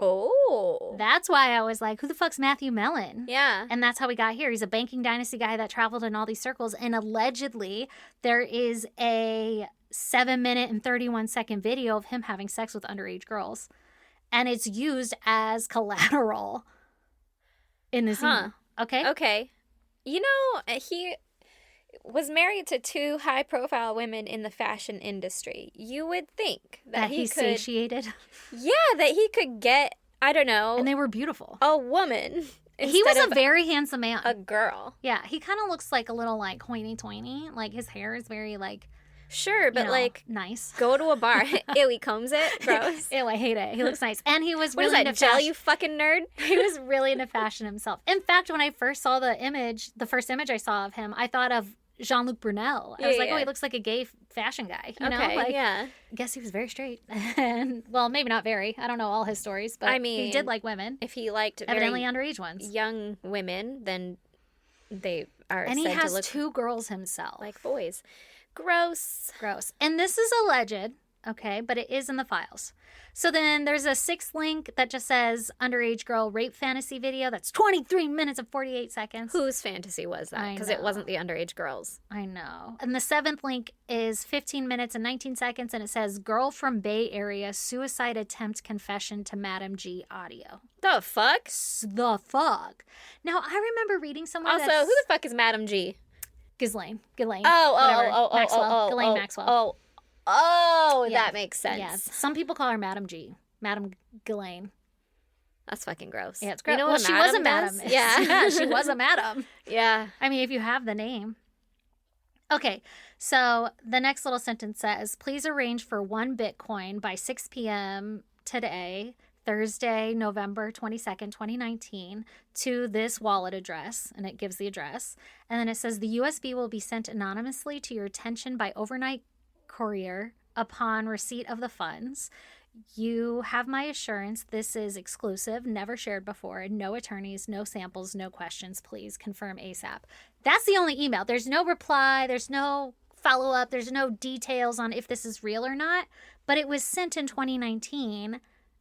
Oh.
That's why I was like, who the fuck's Matthew Mellon?
Yeah.
And that's how we got here. He's a banking dynasty guy that traveled in all these circles. And allegedly, there is a 7-minute and 31-second video of him having sex with underage girls. And it's used as collateral in this email. Okay?
Okay. You know, he was married to 2 high-profile women in the fashion industry. You would think that he could...
satiated.
Yeah, that he could get, I don't know...
And they were beautiful.
A woman.
He was a very handsome man.
A girl.
Yeah, he kind of looks like a little, like, hoity-toity. Like, his hair is very, like...
Sure, but, like...
Nice.
Go to a bar. Ew, he combs it. Gross.
Ew, I hate it. He looks nice. And he was
what
really
into fashion. Gel, you fucking nerd?
He was really into fashion himself. In fact, when I first saw the first image I saw of him, I thought of Jean-Luc Brunel. I was like, oh, he looks like a gay fashion guy. You know? Like,
yeah.
I guess he was very straight. And, well, maybe not very. I don't know all his stories, but I mean, he did like women.
If he liked
evidently underage ones.
Young women, then they are
and
said
he has
to look
2 girls himself.
like boys. Gross.
And this is alleged. Okay, but it is in the files. So then there's a 6th link that just says underage girl rape fantasy video. That's 23 minutes and 48 seconds.
Whose fantasy was that? Because it wasn't the underage girls.
I know. And the 7th link is 15 minutes and 19 seconds, and it says girl from Bay Area suicide attempt confession to Madam G audio.
The fuck?
The fuck. Now, I remember reading somewhere
also, who the fuck is Madam G?
Ghislaine.
Maxwell.
Ghislaine Maxwell.
Oh, that makes sense.
Yes. Some people call her Madam G. Madam Ghislaine.
That's fucking gross.
Yeah, it's gross.
You know
well, she was a madam.
Yeah.
She was a madam.
Yeah.
I mean, if you have the name. Okay, so the next little sentence says, please arrange for 1 Bitcoin by 6 p.m. today, Thursday, November 22nd, 2019, to this wallet address, and it gives the address. And then it says the USB will be sent anonymously to your attention by overnight courier upon receipt of the funds. You have my assurance this is exclusive, never shared before, no attorneys, no samples, no questions. Please confirm ASAP. That's the only email. There's no reply. There's no follow-up. There's no details on if this is real or not. But it was sent in 2019,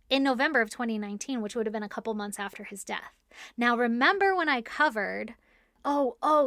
in November of 2019, which would have been a couple months after his death. Now, remember when I covered,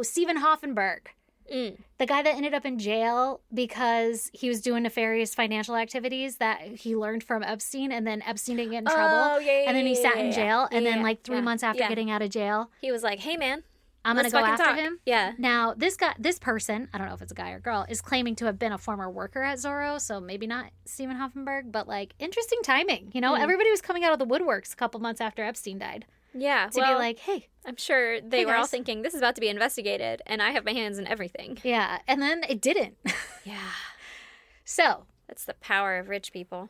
Stephen Hoffenberg. The guy that ended up in jail because he was doing nefarious financial activities that he learned from Epstein, and then Epstein didn't get in trouble. And then he sat in jail, and then like 3 months after getting out of jail,
he was like, hey man,
I'm going to go after him.
Yeah.
Now, this person, I don't know if it's a guy or girl, is claiming to have been a former worker at Zorro, so maybe not Stephen Hoffenberg, but like interesting timing. You know, everybody was coming out of the woodworks a couple months after Epstein died.
Yeah.
To be like, hey.
I'm sure they were all thinking, this is about to be investigated, and I have my hands in everything.
Yeah. And then it didn't.
Yeah.
So.
That's the power of rich people.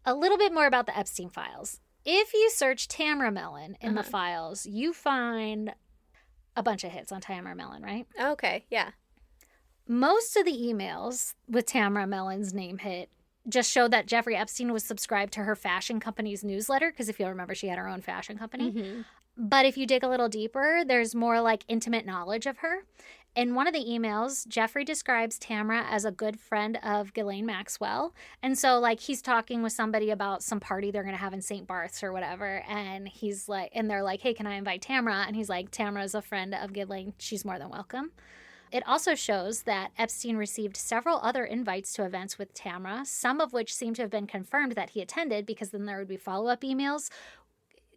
A little bit more about the Epstein files. If you search Tamara Mellon in the files, you find a bunch of hits on Tamara Mellon, right?
Okay. Yeah.
Most of the emails with Tamara Mellon's name hit just showed that Jeffrey Epstein was subscribed to her fashion company's newsletter, because if you'll remember, she had her own fashion company. But if you dig a little deeper, there's more like intimate knowledge of her. In one of the emails, Jeffrey describes Tamara as a good friend of Ghislaine Maxwell. And so like he's talking with somebody about some party they're going to have in St. Barth's or whatever. And he's like, and they're like, hey, can I invite Tamara? And he's like, Tamara's a friend of Ghislaine. She's more than welcome. It also shows that Epstein received several other invites to events with Tamara, some of which seem to have been confirmed that he attended, because then there would be follow-up emails.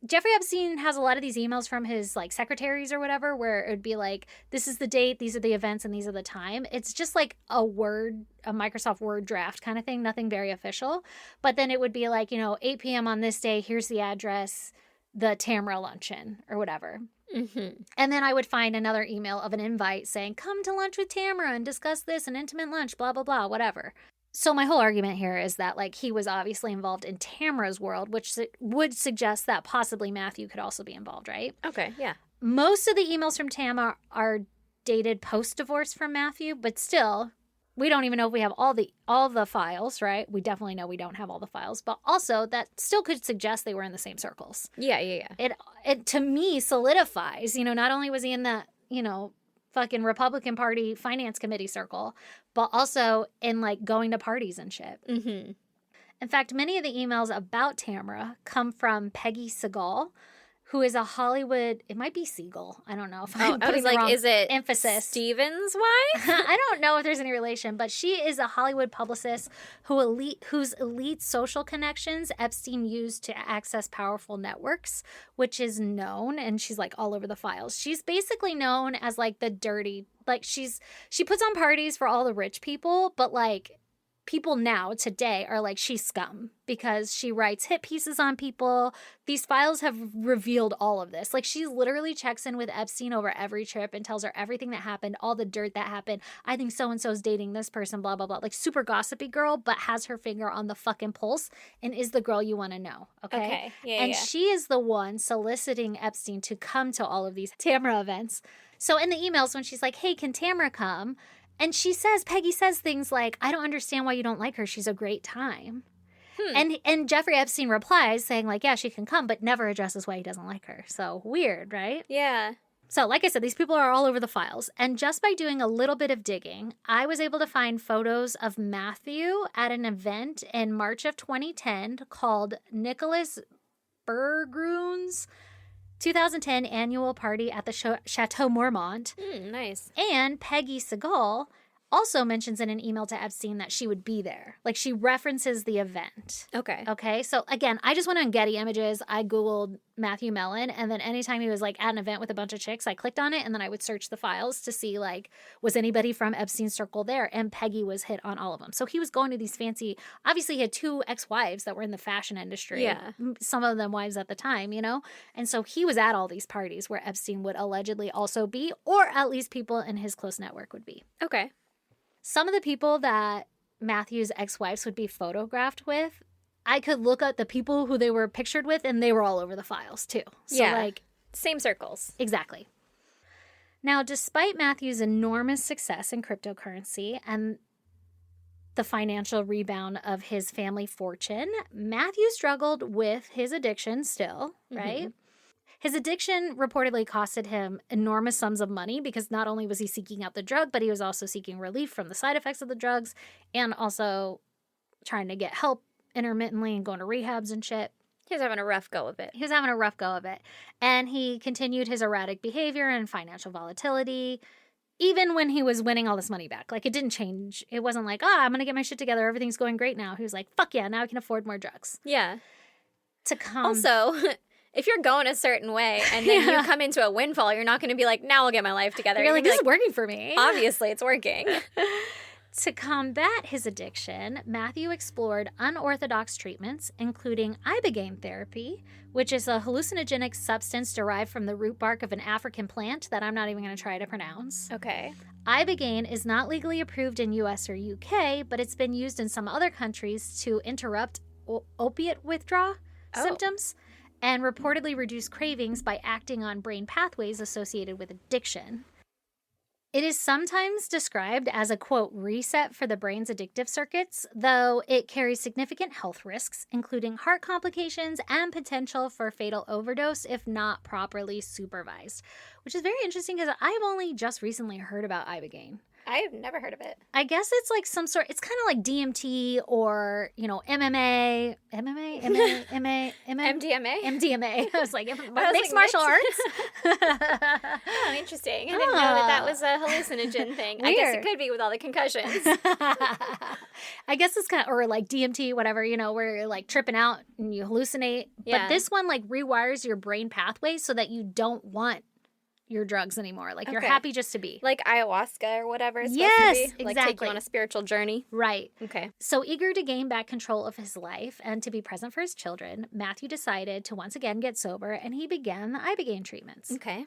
Jeffrey Epstein has a lot of these emails from his like secretaries or whatever, where it would be like, this is the date, these are the events, and these are the time. It's just like a Microsoft Word draft kind of thing, nothing very official. But then it would be like, 8 p.m. on this day, here's the address, the Tamara luncheon or whatever. And then I would find another email of an invite saying, come to lunch with Tamara and discuss this, an intimate lunch, blah, blah, blah, whatever. So my whole argument here is that like he was obviously involved in Tamara's world, which would suggest that possibly Matthew could also be involved, right?
Okay, yeah.
Most of the emails from Tamara are dated post-divorce from Matthew, but still, we don't even know if we have all the files, right? We definitely know we don't have all the files, but also that still could suggest they were in the same circles.
Yeah.
It to me solidifies, not only was he in that, fucking Republican Party finance committee circle, but also in like going to parties and shit. In fact, many of the emails about Tamara come from Peggy Segal, who is a Hollywood, it might be Siegel. I don't know if I'm putting the wrong
is it
emphasis.
Steven's wife?
I don't know if there's any relation, but she is a Hollywood publicist whose elite social connections Epstein used to access powerful networks, which is known, and she's like all over the files. She's basically known as like the dirty, like she puts on parties for all the rich people, but like people now today are like, she's scum because she writes hit pieces on people. These files have revealed all of this. Like she literally checks in with Epstein over every trip and tells her everything that happened, all the dirt that happened. I think so-and-so's dating this person, blah, blah, blah. Like super gossipy girl, but has her finger on the fucking pulse and is the girl you want to know. Okay. And she is the one soliciting Epstein to come to all of these Tamara events. So in the emails when she's like, hey, can Tamara come? And Peggy says things like, I don't understand why you don't like her. She's a great time. And Jeffrey Epstein replies saying like, yeah, she can come, but never addresses why he doesn't like her. So weird, right?
Yeah.
So, like I said, these people are all over the files. And just by doing a little bit of digging, I was able to find photos of Matthew at an event in March of 2010 called Nicholas Berggrun's 2010 annual party at the Chateau Marmont.
Nice.
And Peggy Segal also mentions in an email to Epstein that she would be there. Like, she references the event. Okay. So, again, I just went on Getty Images. I Googled Matthew Mellon. And then anytime he was, like, at an event with a bunch of chicks, I clicked on it. And then I would search the files to see, like, was anybody from Epstein's circle there? And Peggy was hit on all of them. So he was going to these fancy... Obviously, he had 2 ex-wives that were in the fashion industry.
Yeah.
Some of them wives at the time, you know? And so he was at all these parties where Epstein would allegedly also be, or at least people in his close network would be.
Okay.
Some of the people that Matthew's ex-wives would be photographed with, I could look at the people who they were pictured with, and they were all over the files, too. So, like...
Same circles.
Exactly. Now, despite Matthew's enormous success in cryptocurrency and the financial rebound of his family fortune, Matthew struggled with his addiction still, right? Mm-hmm. His addiction reportedly costed him enormous sums of money because not only was he seeking out the drug, but he was also seeking relief from the side effects of the drugs and also trying to get help intermittently and going to rehabs and shit.
He was having a rough go of it.
And he continued his erratic behavior and financial volatility, even when he was winning all this money back. Like, it didn't change. It wasn't like, I'm going to get my shit together. Everything's going great now. He was like, fuck yeah, now I can afford more drugs.
Yeah. Also... If you're going a certain way and then you come into a windfall, you're not going to be like, now I'll get my life together.
You're like, this is working for me.
Obviously, it's working.
To combat his addiction, Matthew explored unorthodox treatments, including ibogaine therapy, which is a hallucinogenic substance derived from the root bark of an African plant that I'm not even going to try to pronounce.
Okay.
Ibogaine is not legally approved in US or UK, but it's been used in some other countries to interrupt opiate withdrawal symptoms and reportedly reduce cravings by acting on brain pathways associated with addiction. It is sometimes described as a, quote, reset for the brain's addictive circuits, though it carries significant health risks, including heart complications and potential for fatal overdose if not properly supervised, which is very interesting because I've only just recently heard about ibogaine.
I've never heard of it.
I guess it's like some sort... It's kind of like DMT or, you know, MMA. MDMA? I was like, mixed martial arts?
Oh, interesting. I didn't know that was a hallucinogen thing. Weird. I guess it could be with all the concussions.
I guess it's kind of... Or like DMT, whatever, you know, where you're like tripping out and you hallucinate. Yeah. But this one like rewires your brain pathways so that you don't want your drugs anymore. Like, you're happy just to be.
Like ayahuasca or whatever it's
supposed to be. Exactly.
Like, take you on a spiritual journey.
Right.
Okay.
So, eager to gain back control of his life and to be present for his children, Matthew decided to once again get sober, and he began the ibogaine treatments.
Okay.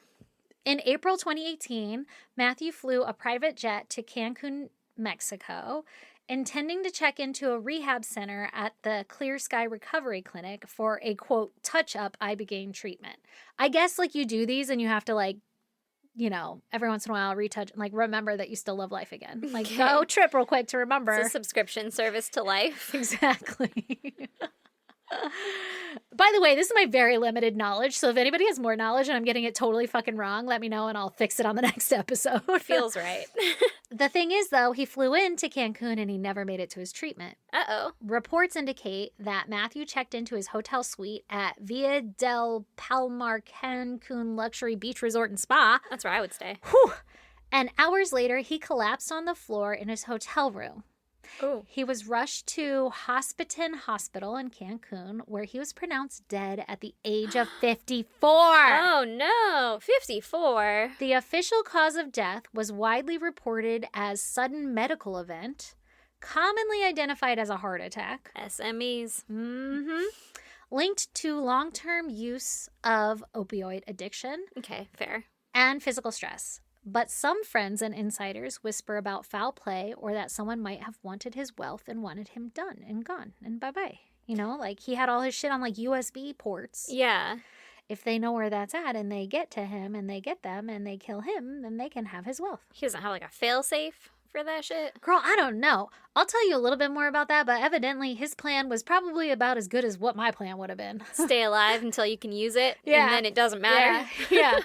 In April 2018, Matthew flew a private jet to Cancun, Mexico, intending to check into a rehab center at the Clear Sky Recovery Clinic for a, quote, touch-up ibogaine treatment. I guess, like, you do these and you have to, like, you know, every once in a while retouch, like, remember that you still love life again. Like, go trip real quick to remember.
It's a subscription service to life.
Exactly. By the way, this is my very limited knowledge, so if anybody has more knowledge and I'm getting it totally fucking wrong, let me know and I'll fix it on the next episode.
Feels right.
The thing is, though, he flew into Cancun and he never made it to his treatment.
Uh-oh.
Reports indicate that Matthew checked into his hotel suite at Villa del Palmar Cancun Luxury Beach Resort and Spa.
That's where I would stay.
Whew. And hours later, he collapsed on the floor in his hotel room.
Ooh.
He was rushed to Hospitin Hospital in Cancun, where he was pronounced dead at the age of 54.
Oh, no. 54.
The official cause of death was widely reported as sudden medical event, commonly identified as a heart attack.
SMEs.
Mm-hmm. Linked to long-term use of opioid addiction.
Okay, fair.
And physical stress. But some friends and insiders whisper about foul play or that someone might have wanted his wealth and wanted him done and gone and bye-bye. You know, like he had all his shit on like USB ports.
Yeah.
If they know where that's at and they get to him and they get them and they kill him, then they can have his wealth.
He doesn't have like a fail-safe for that shit?
Girl, I don't know. I'll tell you a little bit more about that, but evidently his plan was probably about as good as what my plan would have been.
Stay alive until you can use it, and then it doesn't matter.
Yeah.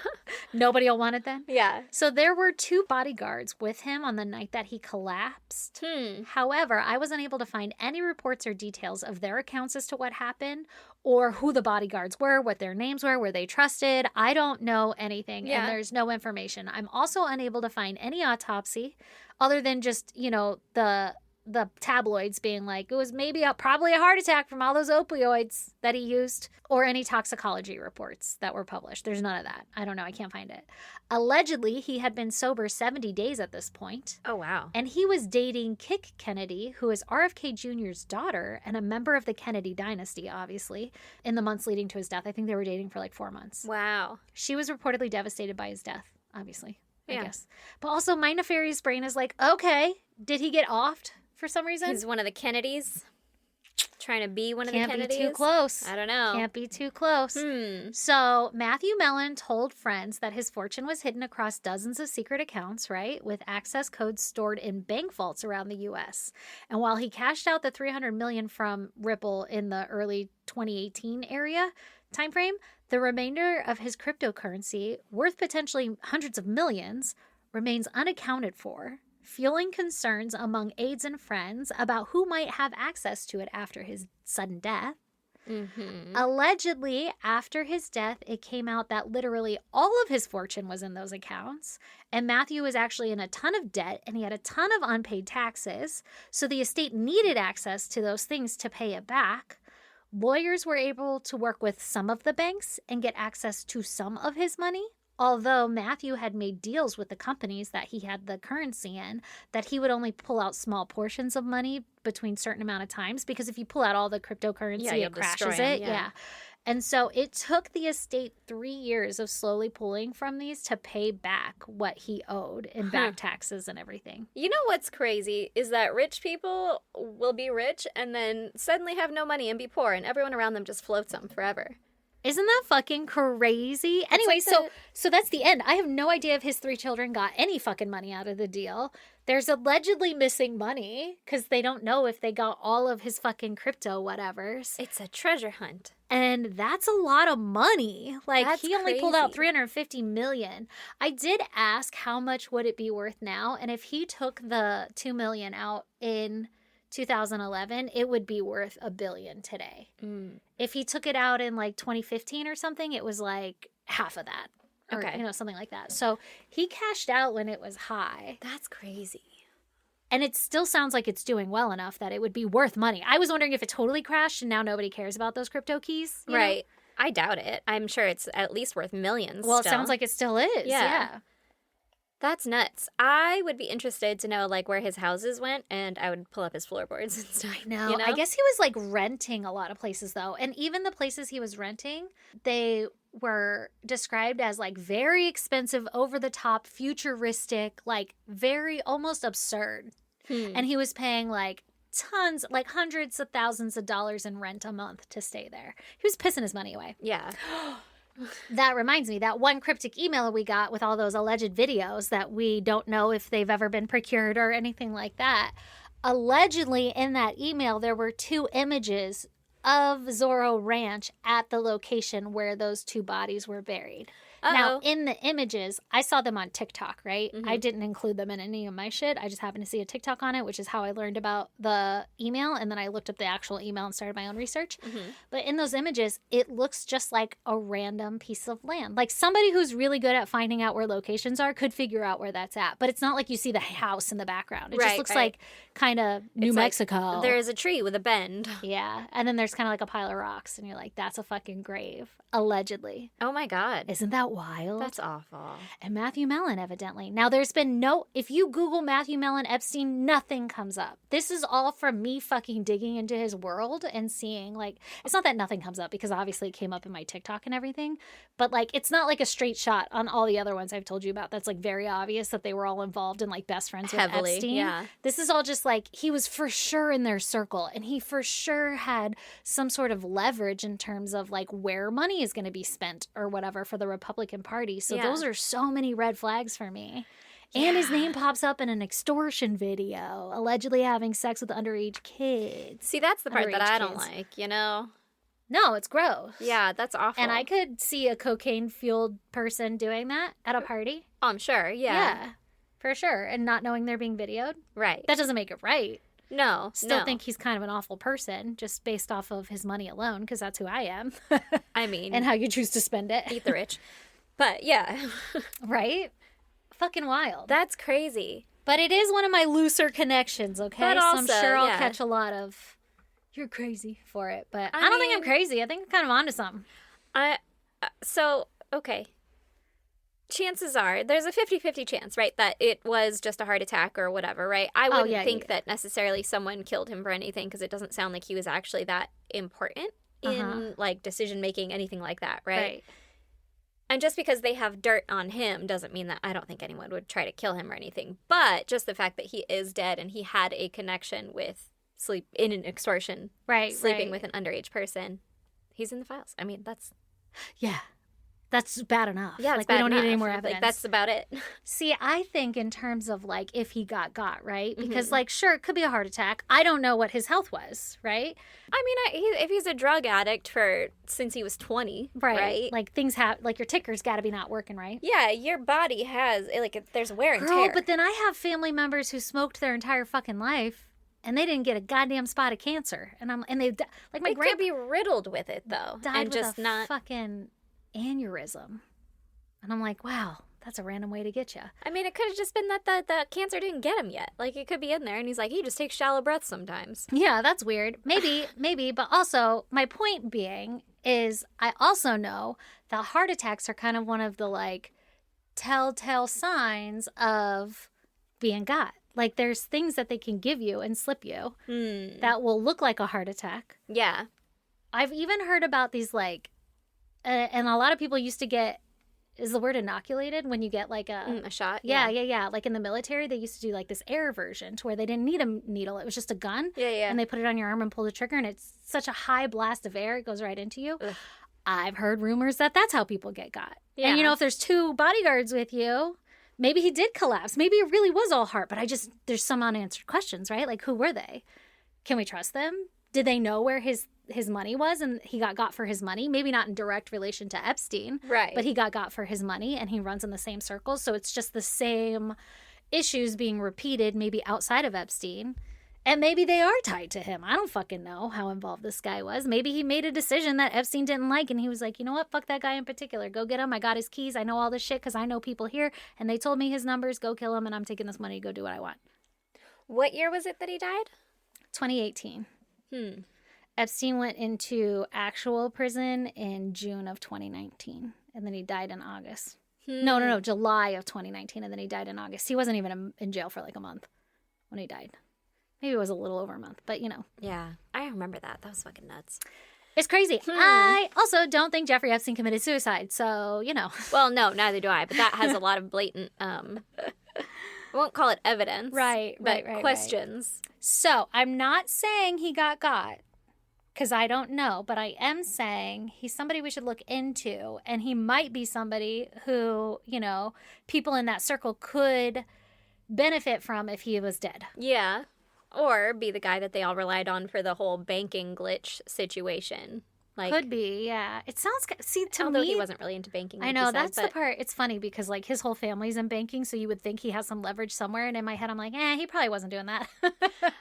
Nobody will want it then?
Yeah.
So there were 2 bodyguards with him on the night that he collapsed. However, I wasn't able to find any reports or details of their accounts as to what happened or who the bodyguards were, what their names were they trusted. I don't know anything, and there's no information. I'm also unable to find any autopsy other than just, the tabloids being like, it was probably a heart attack from all those opioids that he used, or any toxicology reports that were published. There's none of that. I don't know. I can't find it. Allegedly, he had been sober 70 days at this point.
Oh, wow.
And he was dating Kik Kennedy, who is RFK Jr.'s daughter and a member of the Kennedy dynasty, obviously, in the months leading to his death. I think they were dating for like 4 months.
Wow.
She was reportedly devastated by his death, obviously, I guess. But also, my nefarious brain is like, okay, did he get offed? For some reason.
He's one of the Kennedys. Trying to be one of the Kennedys.
Can't be too close.
I don't know.
Can't be too close. So Matthew Mellon told friends that his fortune was hidden across dozens of secret accounts, right? With access codes stored in bank vaults around the U.S. And while he cashed out the $300 million from Ripple in the early 2018 timeframe, the remainder of his cryptocurrency, worth potentially hundreds of millions, remains unaccounted for, fueling concerns among aides and friends about who might have access to it after his sudden death. Allegedly, after his death, it came out that literally all of his fortune was in those accounts, and Matthew was actually in a ton of debt, and he had a ton of unpaid taxes, so the estate needed access to those things to pay it back. Lawyers were able to work with some of the banks and get access to some of his money, although Matthew had made deals with the companies that he had the currency in, that he would only pull out small portions of money between certain amount of times, because if you pull out all the cryptocurrency, it crashes it. Yeah. And so it took the estate 3 years of slowly pulling from these to pay back what he owed in back taxes and everything.
You know what's crazy is that rich people will be rich and then suddenly have no money and be poor, and everyone around them just floats them forever.
Isn't that fucking crazy? Anyway,
like
so that's the end. I have no idea if his 3 children got any fucking money out of the deal. There's allegedly missing money because they don't know if they got all of his fucking crypto whatevers.
It's a treasure hunt.
And that's a lot of money. Like,
that's
he only
crazy.
pulled out $350 million. I did ask how much would it be worth now, and if he took the $2 million out in 2011, it would be worth $1 billion today. If he took it out in like 2015 or something, it was like half of that. Or, something like that. So he cashed out when it was high.
That's crazy.
And it still sounds like it's doing well enough that it would be worth money. I was wondering if it totally crashed and now nobody cares about those crypto keys.
Right. I doubt it. I'm sure it's at least worth millions.
Well,
still.
It sounds like it still is. Yeah.
That's nuts. I would be interested to know, like, where his houses went, and I would pull up his floorboards and stuff.
I know. I guess he was, like, renting a lot of places, though. And even the places he was renting, they were described as, like, very expensive, over-the-top, futuristic, like, very almost absurd. And he was paying, like, tons, like, hundreds of thousands of dollars in rent a month to stay there. He was pissing his money away.
Yeah.
That reminds me, that one cryptic email we got with all those alleged videos that we don't know if they've ever been procured or anything like that. Allegedly, in that email, there were 2 images of Zorro Ranch at the location where those 2 bodies were buried. Now, in the images, I saw them on TikTok, right? I didn't include them in any of my shit. I just happened to see a TikTok on it, which is how I learned about the email. And then I looked up the actual email and started my own research. But in those images, it looks just like a random piece of land. Like somebody who's really good at finding out where locations are could figure out where that's at. But it's not like you see the house in the background. It just looks like kind of New Mexico.
Like there's a tree with a bend.
Yeah. And then there's kind of like a pile of rocks. And you're like, that's a fucking grave. Allegedly.
Oh my God.
Isn't that wild?
That's awful.
And Matthew Mellon, evidently. Now, there's been if you Google Matthew Mellon Epstein, nothing comes up. This is all from me fucking digging into his world and seeing, like, it's not that nothing comes up because obviously it came up in my TikTok and everything, but, like, it's not like a straight shot on all the other ones I've told you about that's, like, very obvious that they were all involved and, like, best friends with Epstein.
Yeah.
This is all just, like, he was for sure in their circle and he for sure had some sort of leverage in terms of, like, where money is going to be spent or whatever for the Republican Party. So those are so many red flags for me. And his name pops up in an extortion video, allegedly having sex with underage kids.
See, that's the part that I don't like, you know?
No, it's gross.
Yeah, that's awful.
And I could see a cocaine-fueled person doing that at a party.
Oh, I'm sure, yeah.
Yeah, for sure. And not knowing they're being videoed.
Right.
That doesn't make it right.
No,
Still think he's kind of an awful person, just based off of his money alone, because that's who I am.
I mean.
And how you choose to spend it.
Eat the rich. But, yeah.
Right? Fucking wild.
That's crazy.
But it is one of my looser connections, okay?
But also,
so I'm sure I'll catch a lot of... You're crazy for it, but I don't think I'm crazy. I think I'm kind of onto something.
Okay. Chances are, there's a 50-50 chance, right, that it was just a heart attack or whatever, right? I wouldn't think that necessarily someone killed him for anything, because it doesn't sound like he was actually that important in, like, decision-making, anything like that, right? And just because they have dirt on him doesn't mean that I don't think anyone would try to kill him or anything. But just the fact that he is dead and he had a connection with sleep in an extortion, sleeping with an underage person, he's in the files. I mean, that's bad enough. Yeah,
like, we don't need any more evidence.
Like, that's about it.
See, I think in terms of, like, if he got, right? Because, like, sure, it could be a heart attack. I don't know what his health was, right?
I mean, if he's a drug addict since he was 20, right?
Like, things have, like, your ticker's got to be not working, right?
Yeah, your body has, like, there's wear and tear.
But then I have family members who smoked their entire fucking life, and they didn't get a goddamn spot of cancer. And they like, my grandpa
could be riddled with it, though.
Died with a fucking aneurysm. And I'm like, wow, that's a random way to get you.
I mean, it could have just been that the cancer didn't get him yet. Like, it could be in there, and he's like, he just takes shallow breaths sometimes.
Yeah, that's weird. Maybe, but also, my point being is I also know that heart attacks are kind of one of the, like, telltale signs of being got. Like, there's things that they can give you and slip you that will look like a heart attack. Yeah. I've even heard about these, like, and a lot of people used to get, is the word inoculated when you get, like, a
shot?
Yeah. Like, in the military, they used to do, like, this air version to where they didn't need a needle. It was just a gun. Yeah. And they put it on your arm and pull the trigger, and it's such a high blast of air, it goes right into you. Ugh. I've heard rumors that that's how people get got. Yeah. And, if there's 2 bodyguards with you... Maybe he did collapse. Maybe it really was all heart, but there's some unanswered questions, right? Like, who were they? Can we trust them? Did they know where his money was and he got for his money? Maybe not in direct relation to Epstein. Right. But he got for his money and he runs in the same circles. So it's just the same issues being repeated, maybe outside of Epstein. And maybe they are tied to him. I don't fucking know how involved this guy was. Maybe he made a decision that Epstein didn't like, and he was like, you know what? Fuck that guy in particular. Go get him. I got his keys. I know all this shit because I know people here, and they told me his numbers. Go kill him, and I'm taking this money to go do what I want.
What year was it that he died?
2018. Epstein went into actual prison in June of 2019, and then he died in August. No, July of 2019, and then he died in August. He wasn't even in jail for like a month when he died. Maybe it was a little over a month, but
Yeah, I remember that. That was fucking nuts.
It's crazy. I also don't think Jeffrey Epstein committed suicide, so,
Well, no, neither do I, but that has a lot of blatant, I won't call it evidence. Right. Questions.
Right. So, I'm not saying he got, because I don't know, but I am saying he's somebody we should look into, and he might be somebody who, people in that circle could benefit from if he was dead.
Yeah. Or be the guy that they all relied on for the whole banking glitch situation. Like,
could be, yeah. It sounds... See, to
although
me...
he wasn't really into banking.
I know, that's the part. It's funny because, like, his whole family's in banking, so you would think he has some leverage somewhere. And in my head, I'm like, he probably wasn't doing that.
I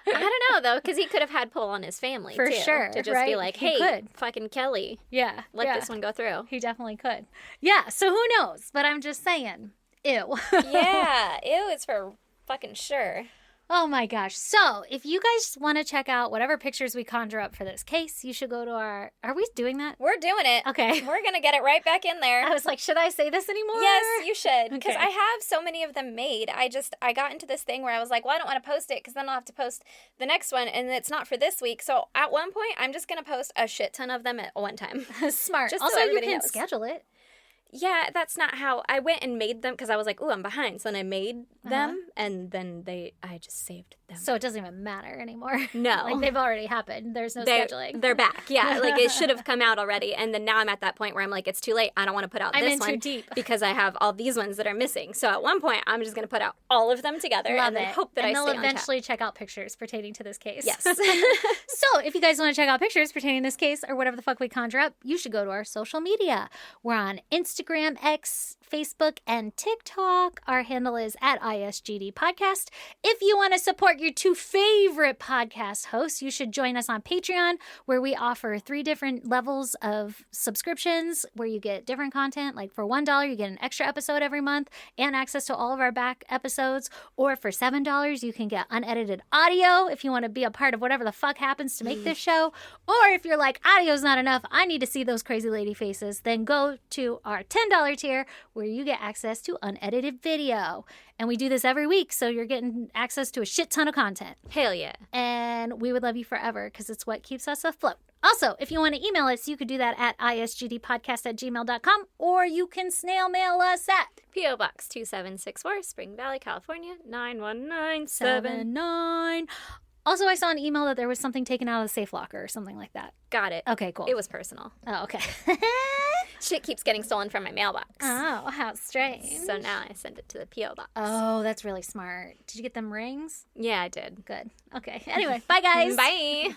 don't know, though, because he could have had pull on his family,
for sure.
To just be like, hey, fucking Kelly.
Yeah.
Let this one go through.
He definitely could. Yeah, so who knows? But I'm just saying, ew.
Yeah, ew is for fucking sure.
Oh my gosh. So, if you guys want to check out whatever pictures we conjure up for this case, you should go to our... Are we doing that?
We're doing it.
Okay.
We're going to get it right back in there.
I was like, should I say this anymore?
Yes, you should. Because I have so many of them made. I got into this thing where I was like, well, I don't want to post it because then I'll have to post the next one and it's not for this week. So, at one point, I'm just going to post a shit ton of them at one time.
Smart.
Just
also,
so
you can
knows.
schedule it.
Yeah, that's not how I went and made them, because I was like, ooh, I'm behind. So then I made them, and then I just saved them.
So it doesn't even matter anymore.
No.
Like, they've already happened. There's no scheduling.
They're back. Yeah, like it should have come out already. And then now I'm at that point where I'm like, it's too late. I don't want to put out this one. I'm in too deep. Because I have all these ones that are missing. So at one point, I'm just going to put out all of them together and then hope that I stay on top.
And they'll eventually check out pictures pertaining to this case.
Yes.
So if you guys want to check out pictures pertaining to this case or whatever the fuck we conjure up, you should go to our social media. We're on Instagram, X, Facebook, and TikTok. Our handle is at ISGD Podcast. If you want to support your two favorite podcast hosts, you should join us on Patreon, where we offer 3 different levels of subscriptions where you get different content. Like for $1, you get an extra episode every month and access to all of our back episodes. Or for $7, you can get unedited audio if you want to be a part of whatever the fuck happens to make this show. Or if you're like, audio's not enough, I need to see those crazy lady faces, then go to our $10 tier, where you get access to unedited video. And we do this every week, so you're getting access to a shit ton of content.
Hell yeah.
And we would love you forever, because it's what keeps us afloat. Also, if you want to email us, you could do that at isgdpodcast@gmail.com, or you can snail mail us at
P.O. Box 2764, Spring Valley, California, 91979.
Also, I saw an email that there was something taken out of the safe locker or something like that.
Got it.
Okay, cool.
It was personal.
Oh, okay.
Shit keeps getting stolen from my mailbox.
Oh, how strange.
So now I send it to the P.O. Box.
Oh, that's really smart. Did you get them rings?
Yeah, I did.
Good. Okay. Anyway, bye, guys.
Bye.